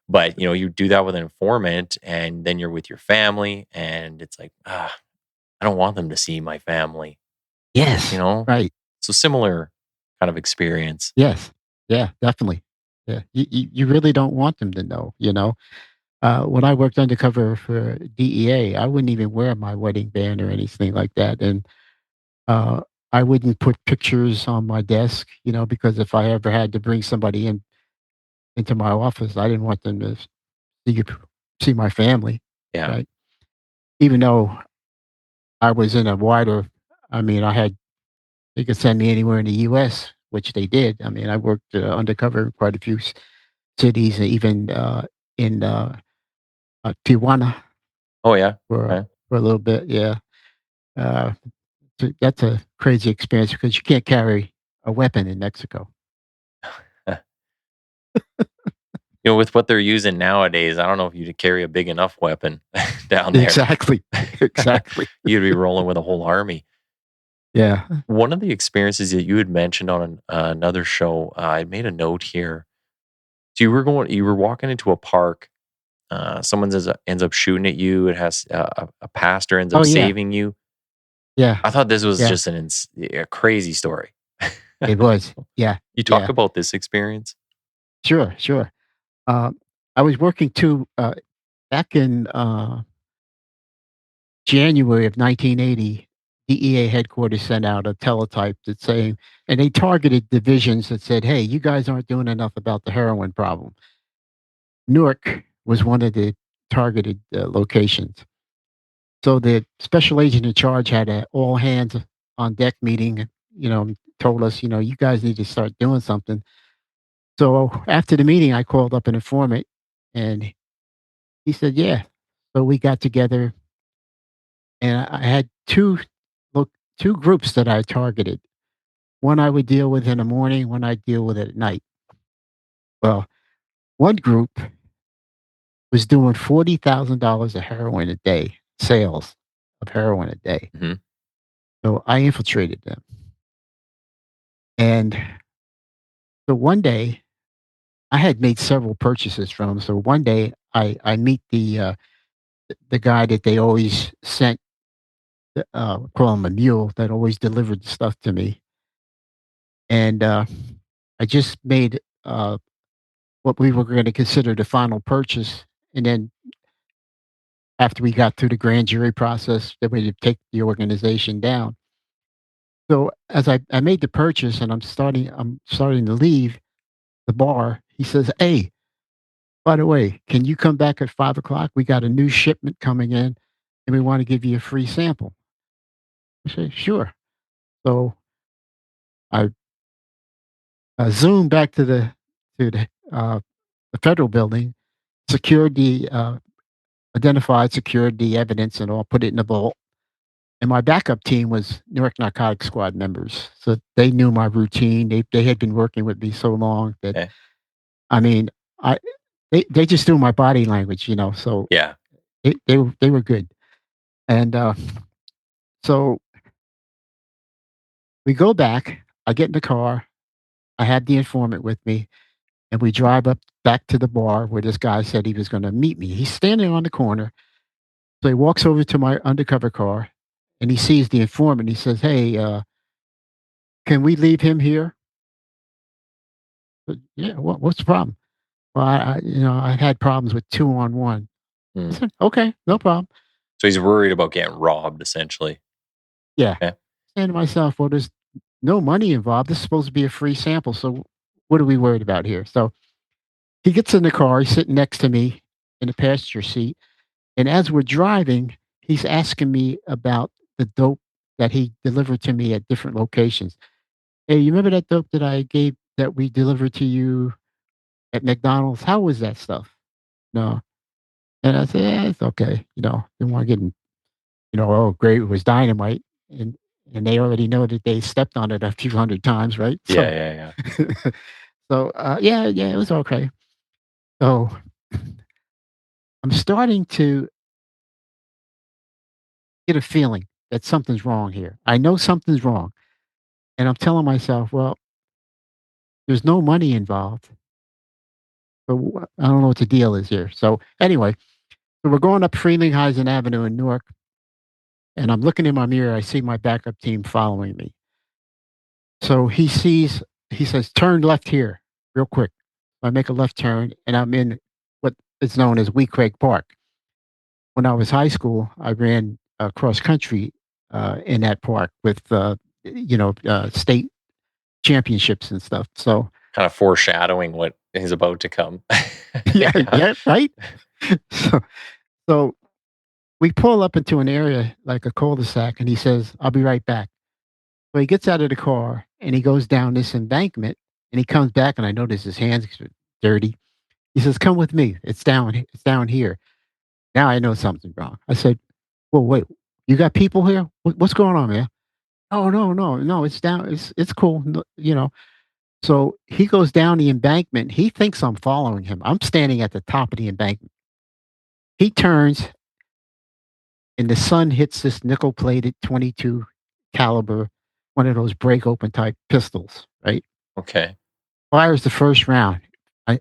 Speaker 2: but you do that with an informant, and then you're with your family, and it's like, I don't want them to see my family. You
Speaker 3: Yes,
Speaker 2: know,
Speaker 3: right.
Speaker 2: so similar kind of experience.
Speaker 3: Yes. Yeah, definitely. Yeah, you really don't want them to know, you know? When I worked undercover for DEA, I wouldn't even wear my wedding band or anything like that, and, uh, I wouldn't put pictures on my desk, because if I ever had to bring somebody into my office, I didn't want them to see see my family,
Speaker 2: Yeah.
Speaker 3: right? Even though I was in a wider I mean, they could send me anywhere in the US, which they did. I mean, I worked, undercover in quite a few cities, even, in, Tijuana
Speaker 2: Oh yeah.
Speaker 3: for
Speaker 2: Okay.
Speaker 3: for a little bit, yeah. Uh, that's a crazy experience because you can't carry a weapon in Mexico.
Speaker 2: With what they're using nowadays, I don't know if you'd carry a big enough weapon down there.
Speaker 3: Exactly. Exactly.
Speaker 2: You'd be rolling with a whole army.
Speaker 3: Yeah.
Speaker 2: One of the experiences that you had mentioned on another show, I made a note here. So you were walking into a park. Someone ends up shooting at you. It has a pastor ends
Speaker 3: Oh,
Speaker 2: up
Speaker 3: yeah.
Speaker 2: saving you.
Speaker 3: Yeah.
Speaker 2: I thought this was
Speaker 3: Yeah.
Speaker 2: just a crazy story.
Speaker 3: It was. Yeah.
Speaker 2: You talk
Speaker 3: Yeah.
Speaker 2: about this experience?
Speaker 3: Sure, sure. I was working too, back in, January of 1980, DEA headquarters sent out a teletype that saying and they targeted divisions that said, "Hey, you guys aren't doing enough about the heroin problem." Newark was one of the targeted, locations. So the special agent in charge had a all hands on deck meeting, told us, you guys need to start doing something. So after the meeting, I called up an informant and he said, yeah. So we got together and I had look, two groups that I targeted. One I would deal with in the morning, one I'd deal with at night. Well, one group was doing $40,000 of heroin a day, sales of heroin a day.
Speaker 2: Mhm.
Speaker 3: So I infiltrated them. And so one day, I had made several purchases from them. So one day, I meet the guy that they always sent, call him a mule, that always delivered the stuff to me. And I just made what we were going to consider the final purchase. And then after we got through the grand jury process, then we would take the organization down. So as I made the purchase and I'm starting to leave the bar, he says, "Hey, by the way, can you come back at 5 o'clock? We got a new shipment coming in and we want to give you a free sample." I said, "Sure." So I zoomed back to the federal building, secured secured the evidence and all, put it in a vault. And my backup team was Newark Narcotics Squad members. So they knew my routine. They had been working with me so long that,
Speaker 2: Okay.
Speaker 3: I mean, I they just knew my body language, so
Speaker 2: Yeah.
Speaker 3: they were good. And so we go back. I get in the car. I had the informant with me, and we drive up back to the bar where this guy said he was going to meet me. He's standing on the corner. So he walks over to my undercover car, and he sees the informant. He says, "Hey, can we leave him here?" But, yeah. What's the problem? Well, I had problems with 2 on 1. I
Speaker 2: Mm.
Speaker 3: said, "Okay, no problem."
Speaker 2: So he's worried about getting robbed, essentially.
Speaker 3: Yeah.
Speaker 2: Yeah.
Speaker 3: Saying to myself, "Well, there's no money involved. This is supposed to be a free sample, so what are we worried about here?" So he gets in the car. He's sitting next to me in the passenger seat, and as we're driving, he's asking me about the dope that he delivered to me at different locations. "Hey, you remember that dope that we delivered to you at McDonald's? How was that stuff?" No. And I said, "Yeah, it's okay." Didn't want to get in, "Oh, great, it was dynamite." And they already know that they stepped on it a few hundred times, right?
Speaker 2: Yeah,
Speaker 3: So,
Speaker 2: yeah, yeah.
Speaker 3: so yeah, yeah, it was okay. So I'm starting to get a feeling that something's wrong here. I know something's wrong, and I'm telling myself, well, there's no money involved. So I don't know what the deal is here. So anyway, so we're going up Frelinghuysen Avenue in Newark, and I'm looking in my mirror. I see my backup team following me. So he says, "Turn left here, real quick." I make a left turn, and I'm in what is known as Wheat Craig Park. When I was high school, I ran cross country in that park with state championships and stuff. So
Speaker 2: Kind of foreshadowing what is about to come.
Speaker 3: yeah,
Speaker 2: Yeah.
Speaker 3: yeah, right. so so we pull up into an area like a cul-de-sac, and he says, "I'll be right back." So he gets out of the car and he goes down this embankment, and he comes back, and I notice his hands are dirty. He says, "Come with me. It's down here." Now I know something's wrong. I said, "Well, wait, you got people here? What's going on, man?" "Oh, no, no, no, it's down. It's cool." So he goes down the embankment. He thinks I'm following him. I'm standing at the top of the embankment. He turns, and the sun hits this nickel-plated 22 caliber, one of those break open type pistols, right?
Speaker 2: Okay.
Speaker 3: Fires the first round. I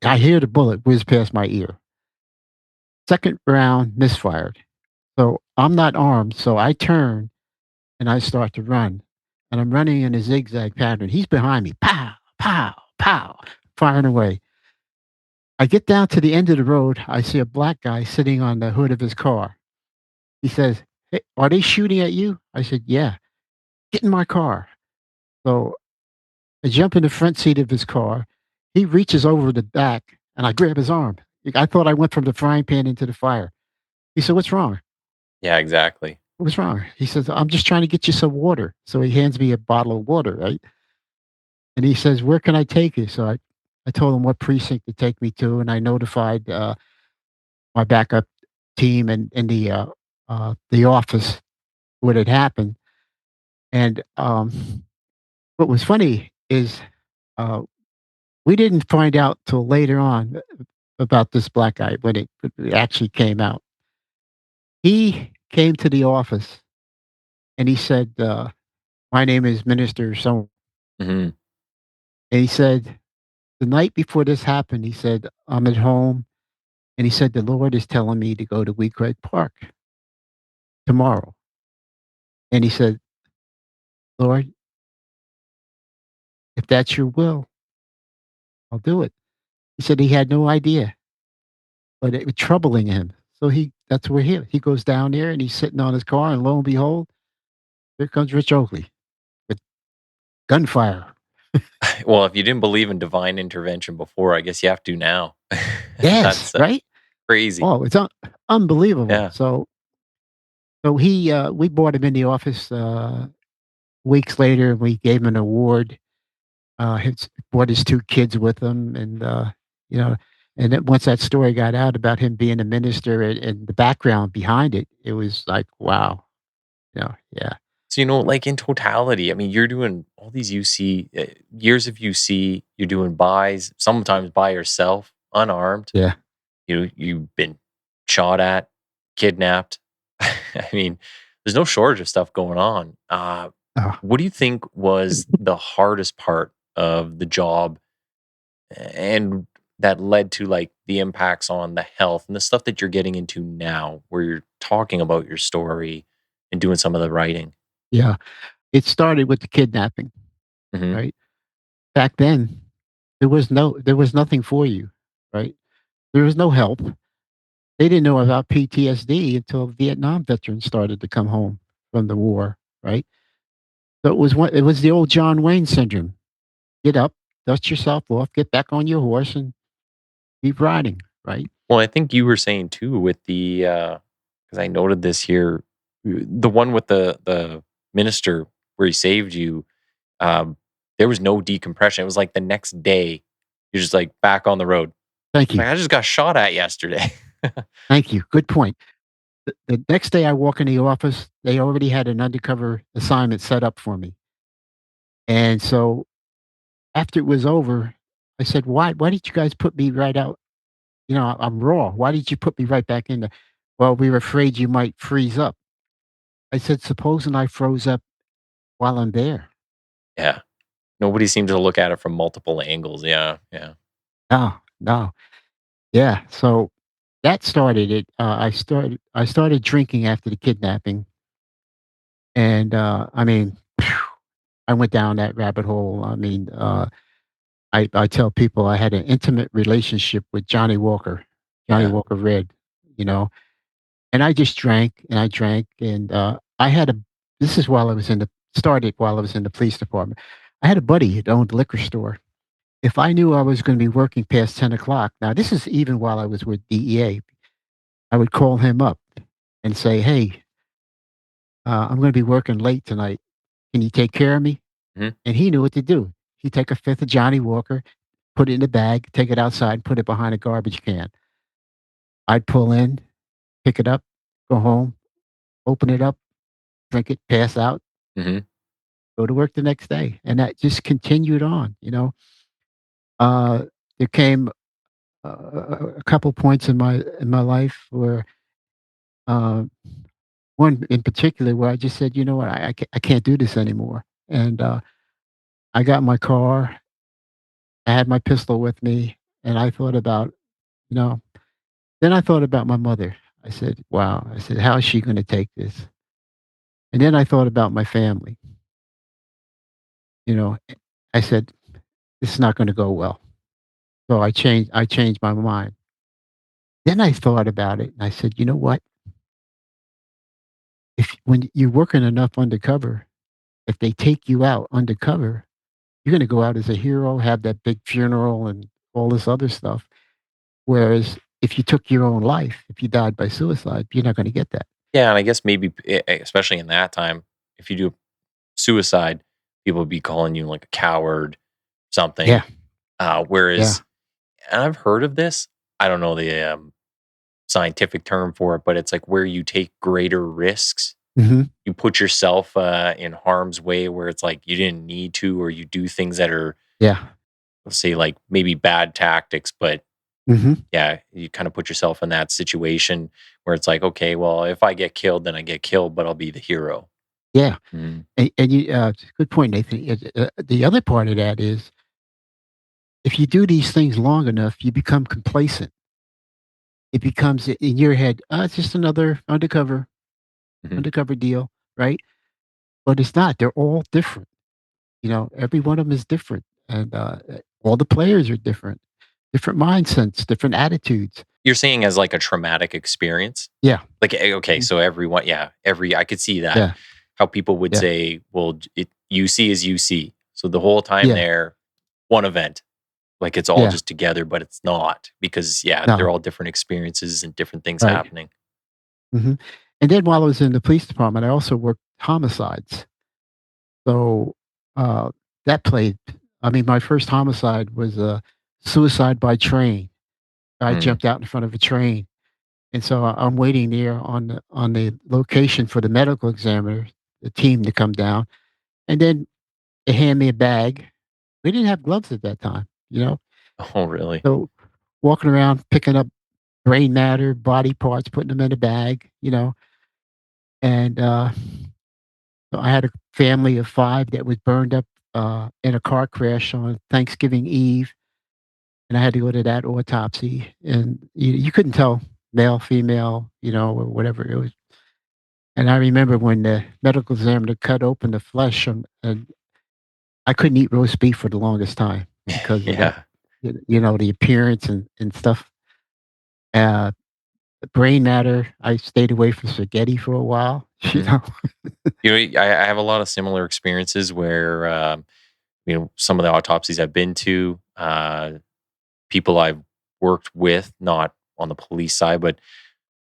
Speaker 3: I hear the bullet whiz past my ear. Second round misfired. So I'm not armed, so I turn and I start to run. And I'm running in a zigzag pattern. He's behind me. Pow, pow, pow, firing away. I get down to the end of the road. I see a black guy sitting on the hood of his car. He says, "Hey, are they shooting at you?" I said, "Yeah." "Get in my car." So I jump in the front seat of his car. He reaches over the back and I grab his arm. I thought I went from the frying pan into the fire. He said, "What's wrong?"
Speaker 2: Yeah, exactly.
Speaker 3: What's wrong? He says, I'm just trying to get you some water. So he hands me a bottle of water, right? And he says, where can I take you? So I told him what precinct to take me to, and I notified my backup team and in the office what had happened. And what was funny is uh, we didn't find out till later on about this black guy when it actually came out. He came to the office and he said, "My name is Minister so,"
Speaker 2: Mhm.
Speaker 3: and he said, "The night before this happened," he said, "I'm at home," and he said, "The Lord is telling me to go to Wheat Creek Park tomorrow," and he said, "Lord, if that's your will, I'll do it." He said he had no idea, but it was troubling him. So that's where he goes down there and he's sitting on his car, and lo and behold, here comes Rich Oakley with gunfire.
Speaker 2: Well, if you didn't believe in divine intervention before, I guess you have to now.
Speaker 3: Yes,
Speaker 2: That's
Speaker 3: right?
Speaker 2: crazy.
Speaker 3: Oh, it's unbelievable.
Speaker 2: Yeah.
Speaker 3: So we brought him in the office weeks later. We gave him an award. His brought his 2 kids with him, and you know, and then once that story got out about him being a minister and the background behind it, it was like, wow, yeah,
Speaker 2: So, like in totality, I mean, you're doing all these UC, years of UC, you're doing buys, sometimes by yourself, unarmed.
Speaker 3: yeah.
Speaker 2: You've been shot at, kidnapped. I mean, there's no shortage of stuff going on.
Speaker 3: Oh,
Speaker 2: What do you think was the hardest part of the job and that led to like the impacts on the health and the stuff that you're getting into now, where you're talking about your story and doing some of the writing?
Speaker 3: yeah. It started with the kidnapping,
Speaker 2: Hmm.
Speaker 3: right? Back then, there was nothing for you, right? There was no help. They didn't know about PTSD until Vietnam veterans started to come home from the war, right? So it was the old John Wayne syndrome. Get up, dust yourself off, get back on your horse, and keep riding, right?
Speaker 2: Well, I think you were saying too with the because I noted this here, the one with the minister where he saved you. Um, there was no decompression. It was like the next day, you're just like back on the road.
Speaker 3: Thank you.
Speaker 2: Like I just got shot at yesterday.
Speaker 3: Thank you. Good point. The next day I walk in the office, they already had an undercover assignment set up for me. And so after it was over, I said, why did you guys put me right out? I'm raw. Why did you put me right back in there? Well, we were afraid you might freeze up. I said, supposing I froze up while I'm there.
Speaker 2: Yeah, nobody seemed to look at it from multiple angles. Yeah, yeah.
Speaker 3: No, no. Yeah. So that started it. I started drinking after the kidnapping. And I mean, I went down that rabbit hole. I mean, I tell people I had an intimate relationship with Johnny Walker, Johnny
Speaker 2: Yeah.
Speaker 3: Walker Red, you know, and I just drank and I drank. And I had a, this is while I was started while I was in the police department. I had a buddy that owned a liquor store. If I knew I was going to be working past 10 o'clock, now this is even while I was with DEA, I would call him up and say, hey, I'm going to be working late tonight. Can you take care of me?
Speaker 2: Mhm.
Speaker 3: And he knew what to do. He'd take a fifth of Johnny Walker, put it in a bag, take it outside, and put it behind a garbage can. I'd pull in, pick it up, go home, open it up, drink it, pass out,
Speaker 2: Mhm.
Speaker 3: go to work the next day. And that just continued on. Uh, there came a couple points in my life where uh, one in particular where I just said, you know what, I can't do this anymore. And I got in my car, I had my pistol with me, and I thought about, you know, then I thought about my mother. I said, wow, I said, how is she going to take this? And then I thought about my family. You know, I said, this is not going to go well. So I changed my mind. Then I thought about it and I said, you know what? If when you're working enough undercover, if they take you out undercover, you're going to go out as a hero, have that big funeral and all this other stuff. Whereas if you took your own life, if you died by suicide, you're not going to get that.
Speaker 2: Yeah, and I guess maybe, especially in that time, if you do suicide, people would be calling you like a coward, something.
Speaker 3: Yeah, yeah.
Speaker 2: Whereas, and I've heard of this. I don't know the scientific term for it, but it's like where you take greater risks.
Speaker 3: Hmm.
Speaker 2: You put yourself in harm's way where it's like you didn't need to, or you do things that are,
Speaker 3: Yeah.
Speaker 2: let's say, like maybe bad tactics, but
Speaker 3: Hmm.
Speaker 2: yeah, you kind of put yourself in that situation where it's like, okay, well, if I get killed, then I get killed, but I'll be the hero.
Speaker 3: Yeah.
Speaker 2: Mm.
Speaker 3: And you, good point, Nathan. The other part of that is if you do these things long enough, you become complacent. It becomes in your head, it's just another
Speaker 2: Mhm.
Speaker 3: undercover deal, right? But it's not. They're all different. Every one of them is different, and all the players are different, different mindsets, different attitudes.
Speaker 2: You're saying as like a traumatic experience?
Speaker 3: Yeah.
Speaker 2: Like, okay,
Speaker 3: Mhm.
Speaker 2: so everyone, yeah, I could see that.
Speaker 3: Yeah.
Speaker 2: How people would
Speaker 3: Yeah.
Speaker 2: say, well, you see is you see. So the whole time
Speaker 3: Yeah.
Speaker 2: there, one event, like it's all
Speaker 3: Yeah.
Speaker 2: just together, but it's not because, yeah, they're
Speaker 3: No.
Speaker 2: all different experiences and different things
Speaker 3: Right.
Speaker 2: happening.
Speaker 3: Hmm. And then while I was in the police department, I also worked homicides. So uh, that played. I mean, my first homicide was a suicide by train. I
Speaker 2: Mm.
Speaker 3: jumped out in front of a train, and so I'm waiting there on the location for the medical examiner, the team to come down, and then they hand me a bag. We didn't have gloves at that time.
Speaker 2: Oh, really?
Speaker 3: So walking around picking up brain matter, body parts, putting them in a bag. And so I had a family of 5 that was burned up in a car crash on Thanksgiving Eve, and I had to go to that autopsy. And you couldn't tell male, female, or whatever it was. And I remember when the medical examiner cut open the flesh, and I couldn't eat roast beef for the longest time because of that,
Speaker 2: Yeah.
Speaker 3: the appearance and stuff. Uh, the brain matter, I stayed away from spaghetti for a while, you
Speaker 2: Mhm.
Speaker 3: know?
Speaker 2: I have a lot of similar experiences where, some of the autopsies I've been to, people I've worked with, not on the police side, but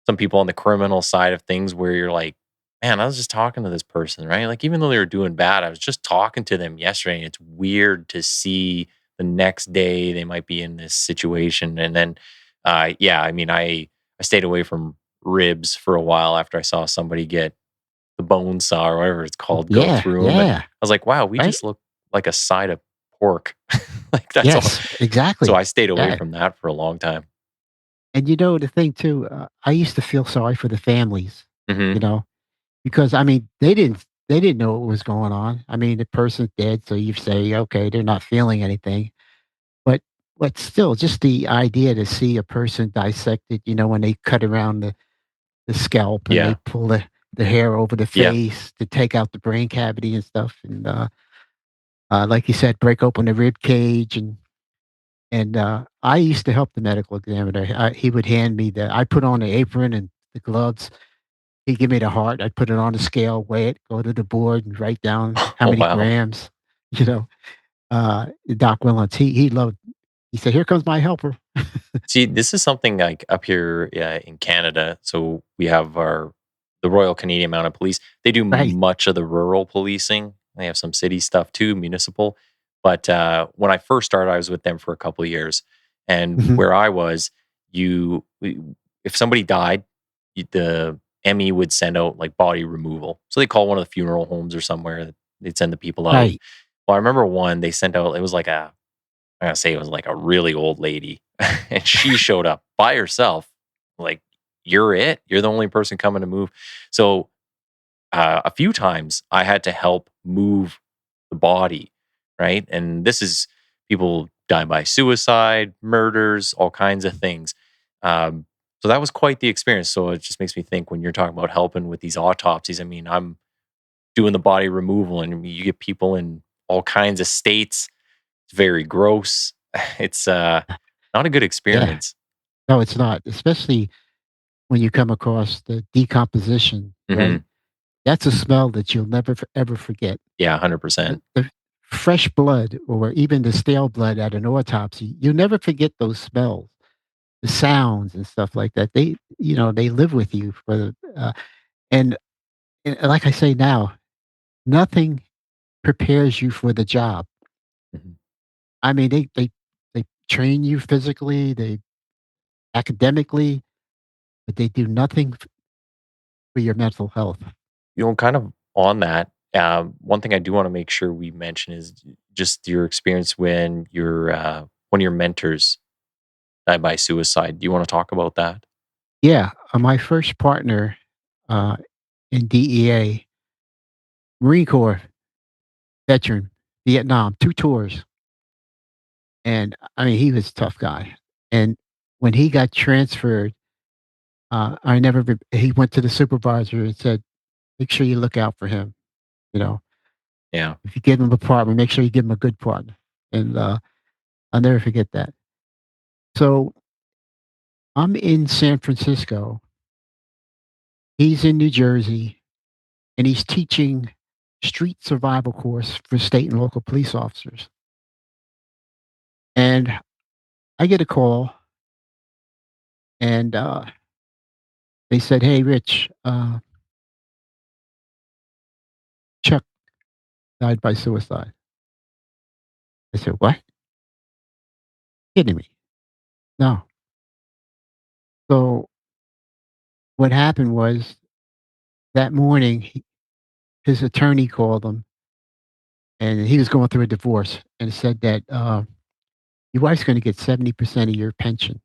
Speaker 2: some people on the criminal side of things where you're like, man, I was just talking to this person, right? Like, even though they were doing bad, I was just talking to them yesterday. And it's weird to see the next day they might be in this situation. And then, yeah, I mean, I stayed away from ribs for a while after I saw somebody get the bone saw or whatever it's called go
Speaker 3: Yeah,
Speaker 2: through them. And
Speaker 3: yeah,
Speaker 2: I was like, wow, we
Speaker 3: right?
Speaker 2: just look like a side of pork. Like, that's all.
Speaker 3: Yes,
Speaker 2: So
Speaker 3: exactly.
Speaker 2: I stayed away
Speaker 3: Yeah,
Speaker 2: from that for a long time.
Speaker 3: and the thing too, I used to feel sorry for the families,
Speaker 2: Hmm.
Speaker 3: you know, because, I mean, they didn't know what was going on. I mean, the person's dead, so you say, "Okay, they're not feeling anything." But but still, just the idea to see a person dissected, when they cut around the scalp and they
Speaker 2: Yeah.
Speaker 3: pull the hair over the
Speaker 2: Yeah.
Speaker 3: face to take out the brain cavity and stuff, and, like you said, break open the rib cage and I used to help the medical examiner. He would hand me I put on the apron and the gloves. He'd give me the heart. I'd put it on the scale, weigh it, go to the board and write down how
Speaker 2: Oh,
Speaker 3: many
Speaker 2: wow.
Speaker 3: grams, you know. Doc Willens, he loved he said, "Here comes my helper."
Speaker 2: See, this is something like up here in Canada. So we have the Royal Canadian Mounted Police. They do
Speaker 3: Right.
Speaker 2: much of the rural policing. They have some city stuff too, municipal. But when I first started, I was with them for a couple of years, and
Speaker 3: Mhm.
Speaker 2: where I was, if somebody died, the ME would send out like body removal. So they call one of the funeral homes or somewhere. They'd send the people out.
Speaker 3: Right.
Speaker 2: Well, I remember one they sent out. It was like I gotta say it was like a really old lady, and she showed up by herself. Like, you're it. You're the only person coming to move. So a few times I had to help move the body, right? And this is people die by suicide, murders, all kinds of things. Um, so that was quite the experience. So it just makes me think when you're talking about helping with these autopsies. I mean, I'm doing the body removal, and you get people in all kinds of states. It's very gross. It's not a good
Speaker 3: Yeah.
Speaker 2: experience.
Speaker 3: No, it's not, especially when you come across the decomposition,
Speaker 2: Hmm.
Speaker 3: right? That's a smell that you'll never ever forget.
Speaker 2: Yeah, 100%.
Speaker 3: The fresh blood or even the stale blood at an autopsy, you'll never forget those smells, the sounds and stuff like that. They live with you And, like I say now, nothing prepares you for the job.
Speaker 2: Mhm.
Speaker 3: I mean, they train you physically, they academically, but they do nothing for your mental health.
Speaker 2: Kind of on that, one thing I do want to make sure we mention is just your experience when your one of your mentors died by suicide. Do you want to talk about that?
Speaker 3: Yeah, my first partner, uh, in DEA, Marine Corps veteran, Vietnam, 2 tours, and, I mean, he was a tough guy, and when he got transferred, I never re he went to the supervisor and said, "Make sure you look out for him, you know,
Speaker 2: Yeah.
Speaker 3: if you give him a partner, make sure you give him a good partner," and, I'll never forget that. So, I'm in San Francisco, he's in New Jersey, and he's teaching street survival course for state and local police officers, and I get a call, and, they said, "Hey, Rich, Chuck died by suicide." I said, "What? Kidding me?" "No." So, what happened was that morning, his attorney called him, and he was going through a divorce and said that, "Your wife's gonna get 70% of your pension."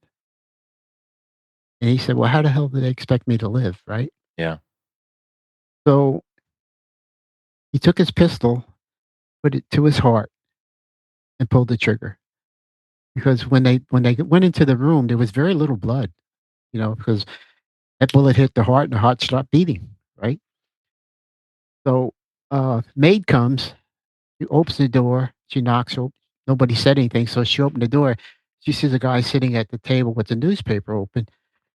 Speaker 3: And he said, "Well, how the hell do they expect me to live?" Right?
Speaker 2: Yeah.
Speaker 3: So, he took his pistol, put it to his heart, and pulled the trigger. Because when they went into the room, there was very little blood, because that bullet hit the heart and the heart stopped beating, right? So, maid comes, she opens the door, she knocks, nobody said anything, so she opened the door. She sees a guy sitting at the table with the newspaper open.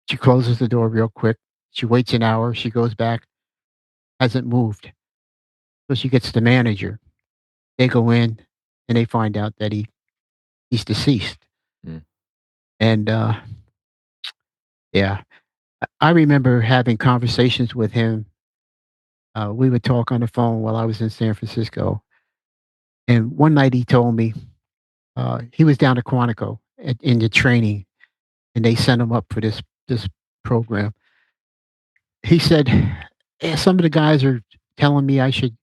Speaker 3: She closes the door real quick. She waits an hour, she goes back, hasn't moved. So she gets the manager. They go in and they find out that he's deceased.
Speaker 2: Mm.
Speaker 3: And, yeah, I remember having conversations with him. We would talk on the phone while I was in San Francisco, and one night he told me, he was down to Quantico in the training, and they sent him up for this program. He said, "Yeah, some of the guys are telling me I should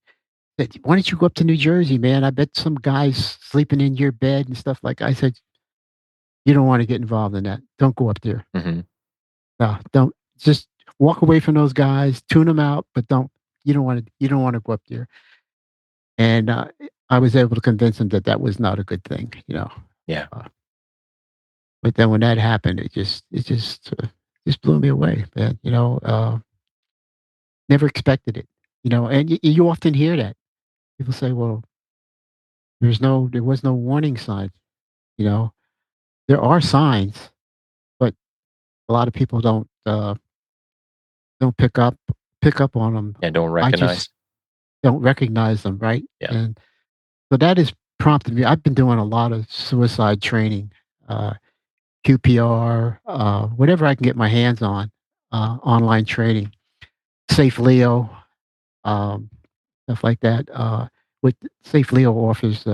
Speaker 3: that why don't you go up to New Jersey, man? I bet some guys sleeping in your bed and stuff like." I said, "You don't wanna get involved in that. Don't go up there.
Speaker 2: Mhm.
Speaker 3: No, don't just walk away from those guys, tune them out, but you don't wanna go up there." And, I was able to convince him that that was not a good thing.
Speaker 2: Yeah.
Speaker 3: Uh, but then when that happened, it just blew me away, man. Never expected it. And you often hear that. People say, "Well, there was no warning sign," you know? There are signs, but a lot of people don't pick up on them.
Speaker 2: Yeah, don't
Speaker 3: I just
Speaker 2: recognize.
Speaker 3: don't recognize them, right?
Speaker 2: Yeah.
Speaker 3: And so that has prompted me. I've been doing a lot of suicide training, uh, QPR, whatever I can get my hands on, online training, Safe Leo, um, stuff like that. With Safe Leo offers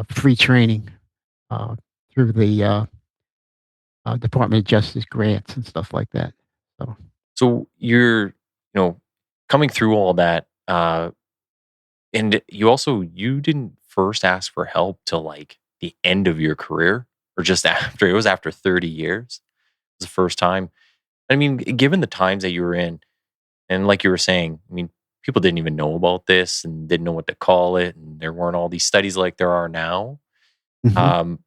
Speaker 3: free training uh, through the Department of Justice grants and stuff like that. So,
Speaker 2: So you're, coming through all that, and you didn't first ask for help till like the end of your career, or just after. It was after 30 years. It was the first time. I mean, given the times that you were in, and like you were saying, I mean, people didn't even know about this and didn't know what to call it, and there weren't all these studies like there are now.
Speaker 3: mhm.
Speaker 2: Um,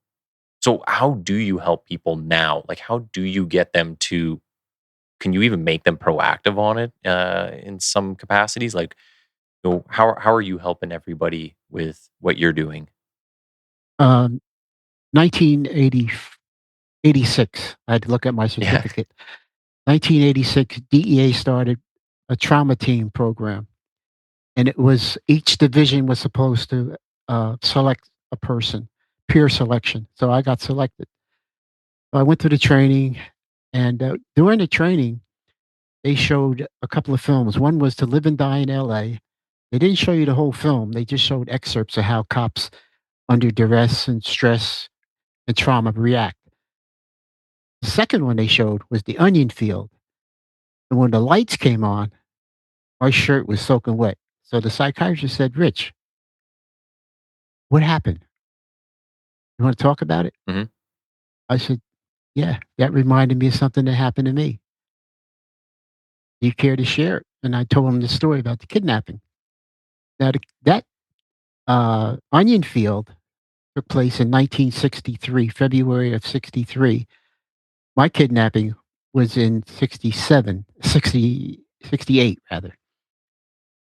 Speaker 2: so how do you help people now? Like, how do you get them to? Can you even make them proactive on it in some capacities? Like, how are you helping everybody with what you're doing?
Speaker 3: um, 1986. I had to look at my
Speaker 2: Yeah.
Speaker 3: certificate. 1986, DEA started a trauma team program, and it was each division was supposed to select a person, peer selection. So I got selected. I went through the training, and during the training, they showed a couple of films. One was To Live and Die in L.A. They didn't show you the whole film. They just showed excerpts of how cops under duress and stress and trauma react. The second one they showed was The Onion Field. And when the lights came on, my shirt was soaking wet. So the psychiatrist said, "Rich, what happened? You want to talk about it?"
Speaker 2: Hmm.
Speaker 3: I said, "Yeah, that reminded me of something that happened to me. Do you care to share it?" And I told him the story about the kidnapping. Now, that onion field took place in 1963, February of 63. My kidnapping was in 67, 60, 68 rather.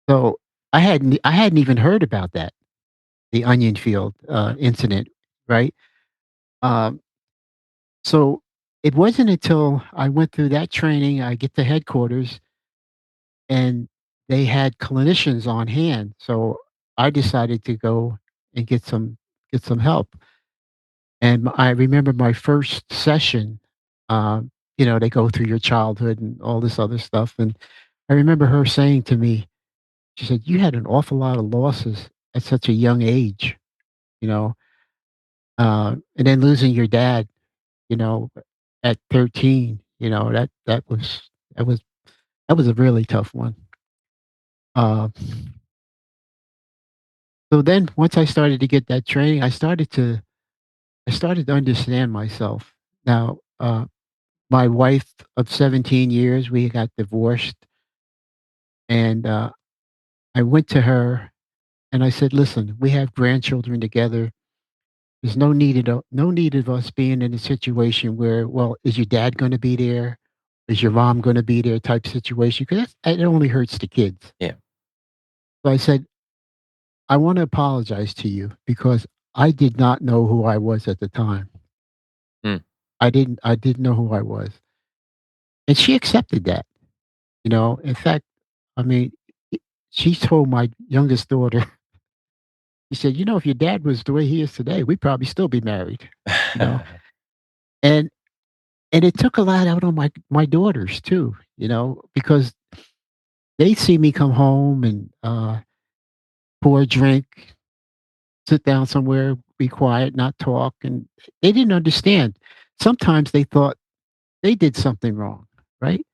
Speaker 3: So I hadn't even heard about that, the onion field incident, right? Um, so it wasn't until I went through that training, I get to headquarters, and they had clinicians on hand. So I decided to go and get some help. And I remember my first session, they go through your childhood and all this other stuff. And I remember her saying to me, she said, "You had an awful lot of losses at such a young age, you know, and then losing your dad, you know, at 13, that was that was a really tough one." Uh, so then once I started to get that training, I started to understand myself. Now, my wife of 17 years, we got divorced, and I went to her and I said, "Listen, we have grandchildren together. There's no need of us being in a situation where, well, is your dad gonna be there? Is your mom gonna be there?" type situation, 'cause it only hurts the kids.
Speaker 2: Yeah.
Speaker 3: So I said, "I wanna apologize to you because I did not know who I was at the time.
Speaker 2: Mm.
Speaker 3: I didn't know who I was." And she accepted that, you know? In fact, I mean, I she told my youngest daughter, she said, "If your dad was the way he is today, we'd probably still be married," you know? And and it took a lot out on my daughters too, because they see me come home and, pour a drink, sit down somewhere, be quiet, not talk, and they didn't understand. Sometimes they thought they did something wrong, right?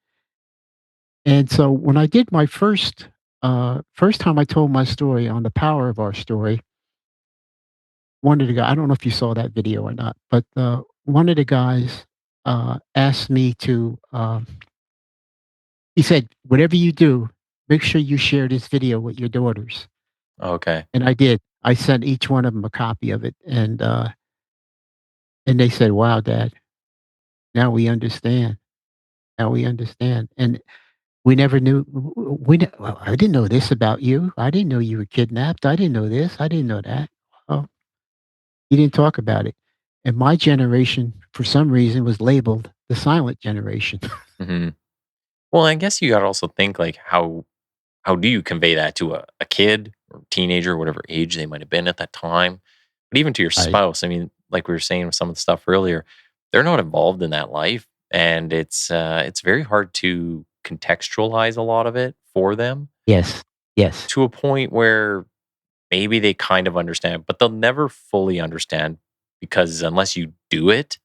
Speaker 3: And so when I did my first time I told my story on The Power of Our Story, one of the guys, I don't know if you saw that video or not, but, one of the guys, asked me to, he said, "Whatever you do, make sure you share this video with your daughters."
Speaker 2: Okay.
Speaker 3: And I did. I sent each one of them a copy of it, and they said, "Wow, Dad, now we understand. Now we understand." And we never knew well, "I didn't know this about you. I didn't know you were kidnapped. I didn't know this. I didn't know that." Well, he didn't talk about it. And my generation, for some reason, was labeled the silent generation.
Speaker 2: Hmm. Well, I guess you got to also think like how do you convey that to a kid or teenager, whatever age they might have been at that time, but even to your
Speaker 3: I
Speaker 2: spouse. I mean, like we were saying with some of the stuff earlier, they're not involved in that life, and it's very hard to contextualize a lot of it for them
Speaker 3: Yes. Yes.
Speaker 2: to a point where maybe they kind of understand, but they'll never fully understand because unless you do it,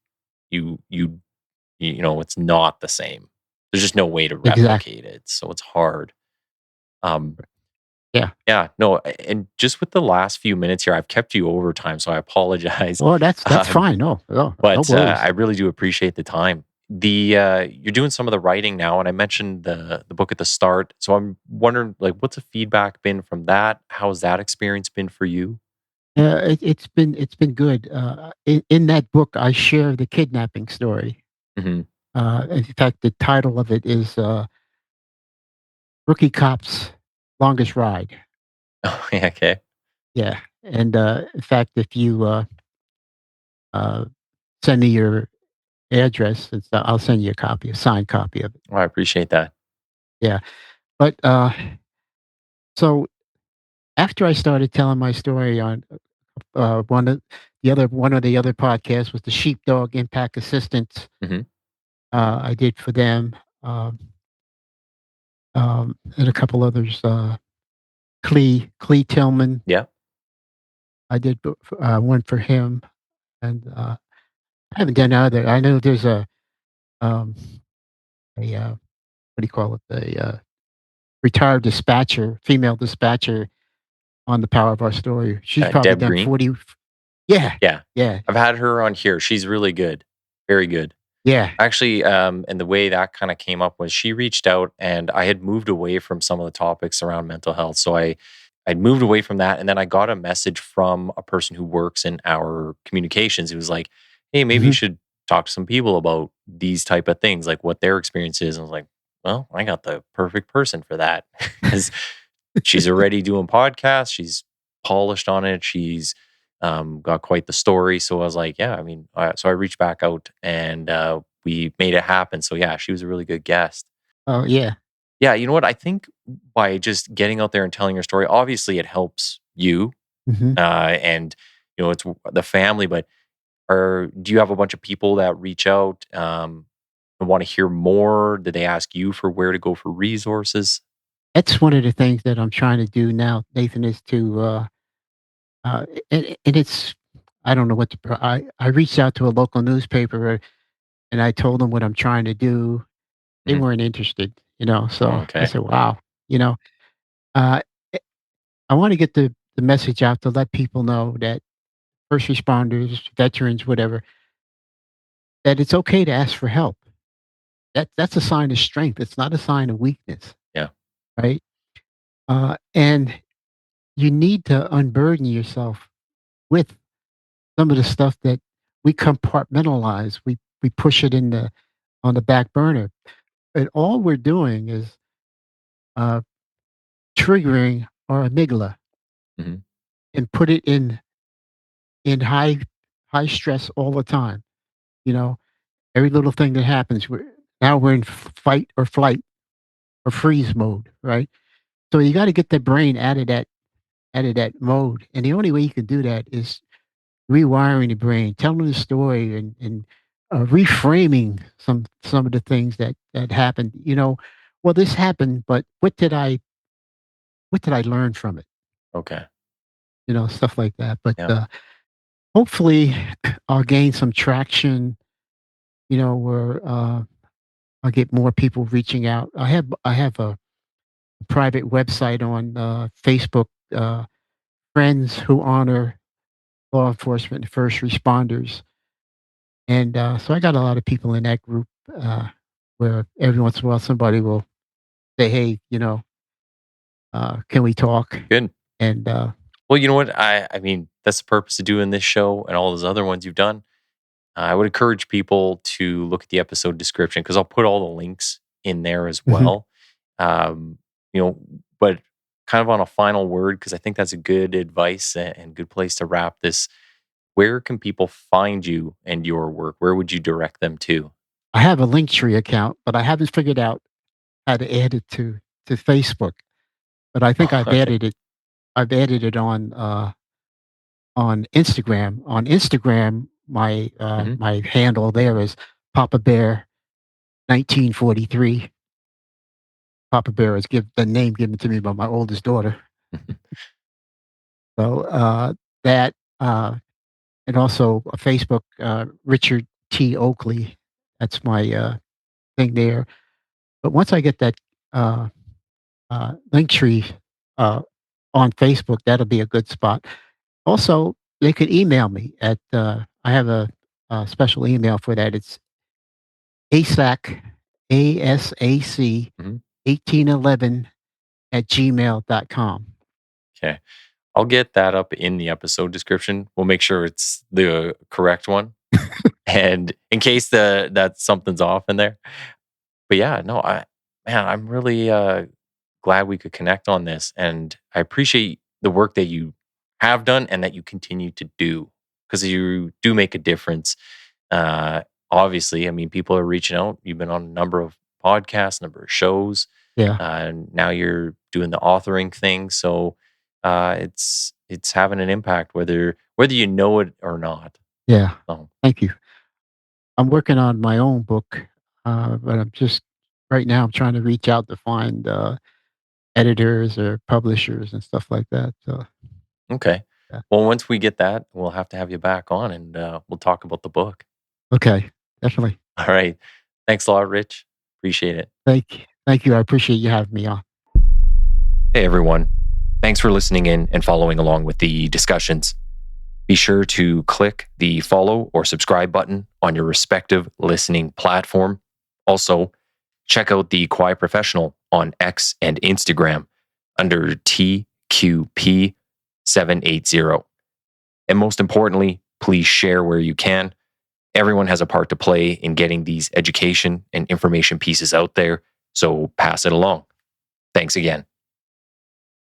Speaker 2: you you it's not the same. There's just no way to
Speaker 3: Exactly.
Speaker 2: replicate it, so it's hard. Um,
Speaker 3: Yeah.
Speaker 2: yeah, no, and just with the last few minutes here, I've kept you over time, so I apologize.
Speaker 3: Oh, that's
Speaker 2: Um,
Speaker 3: fine. No
Speaker 2: but
Speaker 3: worries.
Speaker 2: I really do appreciate the time. You're doing some of the writing now, and I mentioned the book at the start, so I'm wondering, like, what's the feedback been from that? How's that experience been for you?
Speaker 3: It's been good. In that book, I share the kidnapping story.
Speaker 2: Hmm.
Speaker 3: In fact, the title of it is "Rookie Cop's Longest Ride."
Speaker 2: Oh, yeah, okay.
Speaker 3: Yeah, and in fact, if you uh, send me your address, I'll send you a signed copy of it.
Speaker 2: Well, I appreciate that.
Speaker 3: Yeah, but so after I started telling my story on one of the other podcasts was the Sheepdog Impact Assistance.
Speaker 2: Hmm.
Speaker 3: I did for them. Um, and a couple others. Clee Tillman.
Speaker 2: Yeah.
Speaker 3: I did one for him, and I haven't done other. I know there's um, a what do you call it? A retired dispatcher, female dispatcher on the Power of Our Story. She's probably
Speaker 2: Deb
Speaker 3: done
Speaker 2: Green.
Speaker 3: 40. Yeah,
Speaker 2: Yeah.
Speaker 3: yeah,
Speaker 2: I've had her on here. She's really good. Very good.
Speaker 3: yeah.
Speaker 2: Actually, and the way that kind of came up was she reached out and I had moved away from some of the topics around mental health. So I'd moved away from that. And then I got a message from a person who works in our communications. He was like, hey, maybe you
Speaker 3: Mhm.
Speaker 2: should talk to some people about these type of things, like what their experience is. And I was like, well, I got the perfect person for that because she's already doing podcasts. She's polished on it. She's got quite the story. So I was like, yeah, I mean, so I reached back out and we made it happen. So yeah, she was a really good guest.
Speaker 3: Oh, yeah.
Speaker 2: Yeah, you know what? I think by just getting out there and telling your story, obviously it helps you
Speaker 3: Mhm.
Speaker 2: and it's the family. But do you have a bunch of people that reach out and want to hear more? Did they ask you for where to go for resources?
Speaker 3: That's one of the things that I'm trying to do now, Nathan, is to, uh, and it's I don't know what to I reached out to a local newspaper, and I told them what I'm trying to do. They
Speaker 2: Mhm.
Speaker 3: weren't interested,
Speaker 2: Oh,
Speaker 3: so I
Speaker 2: okay.
Speaker 3: said, "Wow," you know, uh, eh, I wanna get the message out to let people know that first responders, veterans, whatever, that it's okay to ask for help. That's a sign of strength. It's not a sign of weakness,
Speaker 2: Yeah.
Speaker 3: right? And you need to unburden yourself with some of the stuff that we compartmentalize. We push it in the on the back burner, and all we're doing is uh, triggering our amygdala
Speaker 2: Mhm.
Speaker 3: and put it in high stress all the time. You know, every little thing that happens, we're in fight or flight or freeze mode, right? So you got to get the brain out of that mode, and the only way you can do that is rewiring the brain, telling the story, and reframing some of the things that happened. Well, this happened, but what did I learn from it?
Speaker 2: Okay.
Speaker 3: Stuff like that. But
Speaker 2: Yeah.
Speaker 3: hopefully, I'll gain some traction. Where I'll get more people reaching out. I have a private website on Facebook. Friends who honor law enforcement and first responders. And so I got a lot of people in that group where every once in a while somebody will say, "Hey, can we talk?"
Speaker 2: Good.
Speaker 3: And
Speaker 2: Well, you know what? I mean, that's the purpose of doing this show and all those other ones you've done. I would encourage people to look at the episode description because I'll put all the links in there as
Speaker 3: mhm.
Speaker 2: well. Um, you know, but kind of on a final word, because I think that's a good advice and good place to wrap this. Where can people find you and your work? Where would you direct them to?
Speaker 3: I have a Linktree account, but I haven't figured out how to add it to Facebook. But I think I've
Speaker 2: Okay.
Speaker 3: added it. I've added it on Instagram. On Instagram, my
Speaker 2: Hmm.
Speaker 3: my handle there is Papa Bear 1943. Papa Bear is the name given to me by my oldest daughter. So that and also a Facebook, Richard T. Oakley. That's my thing there. But once I get that uh, Linktree uh, on Facebook, that'll be a good spot. Also, they could email me at. I have a special email for that. It's ASAC, ASAC
Speaker 2: Hmm.
Speaker 3: 1811 at gmail.com.
Speaker 2: Okay. I'll get that up in the episode description. We'll make sure it's the correct one. And in case that something's off in there. But yeah, no, I'm really glad we could connect on this. And I appreciate the work that you have done and that you continue to do because you do make a difference. Uh, Obviously, I mean, people are reaching out. You've been on a number of podcasts, number of shows,
Speaker 3: Yeah,
Speaker 2: and now you're doing the authoring thing. So it's having an impact whether you know it or not.
Speaker 3: yeah.
Speaker 2: So
Speaker 3: Thank you. I'm working on my own book, but I'm just right now I'm trying to reach out to find editors or publishers and stuff like that. So
Speaker 2: Okay.
Speaker 3: yeah.
Speaker 2: Well, once we get that, we'll have to have you back on and we'll talk about the book.
Speaker 3: Okay, definitely.
Speaker 2: All right. Thanks a lot, Rich. Appreciate it.
Speaker 3: Thank you. I appreciate you having me on.
Speaker 2: Hey, everyone. Thanks for listening in and following along with the discussions. Be sure to click the follow or subscribe button on your respective listening platform. Also, check out the Quiet Professional on X and Instagram under TQP780. And most importantly, please share where you can. Everyone has a part to play in getting these education and information pieces out there, so pass it along. Thanks again.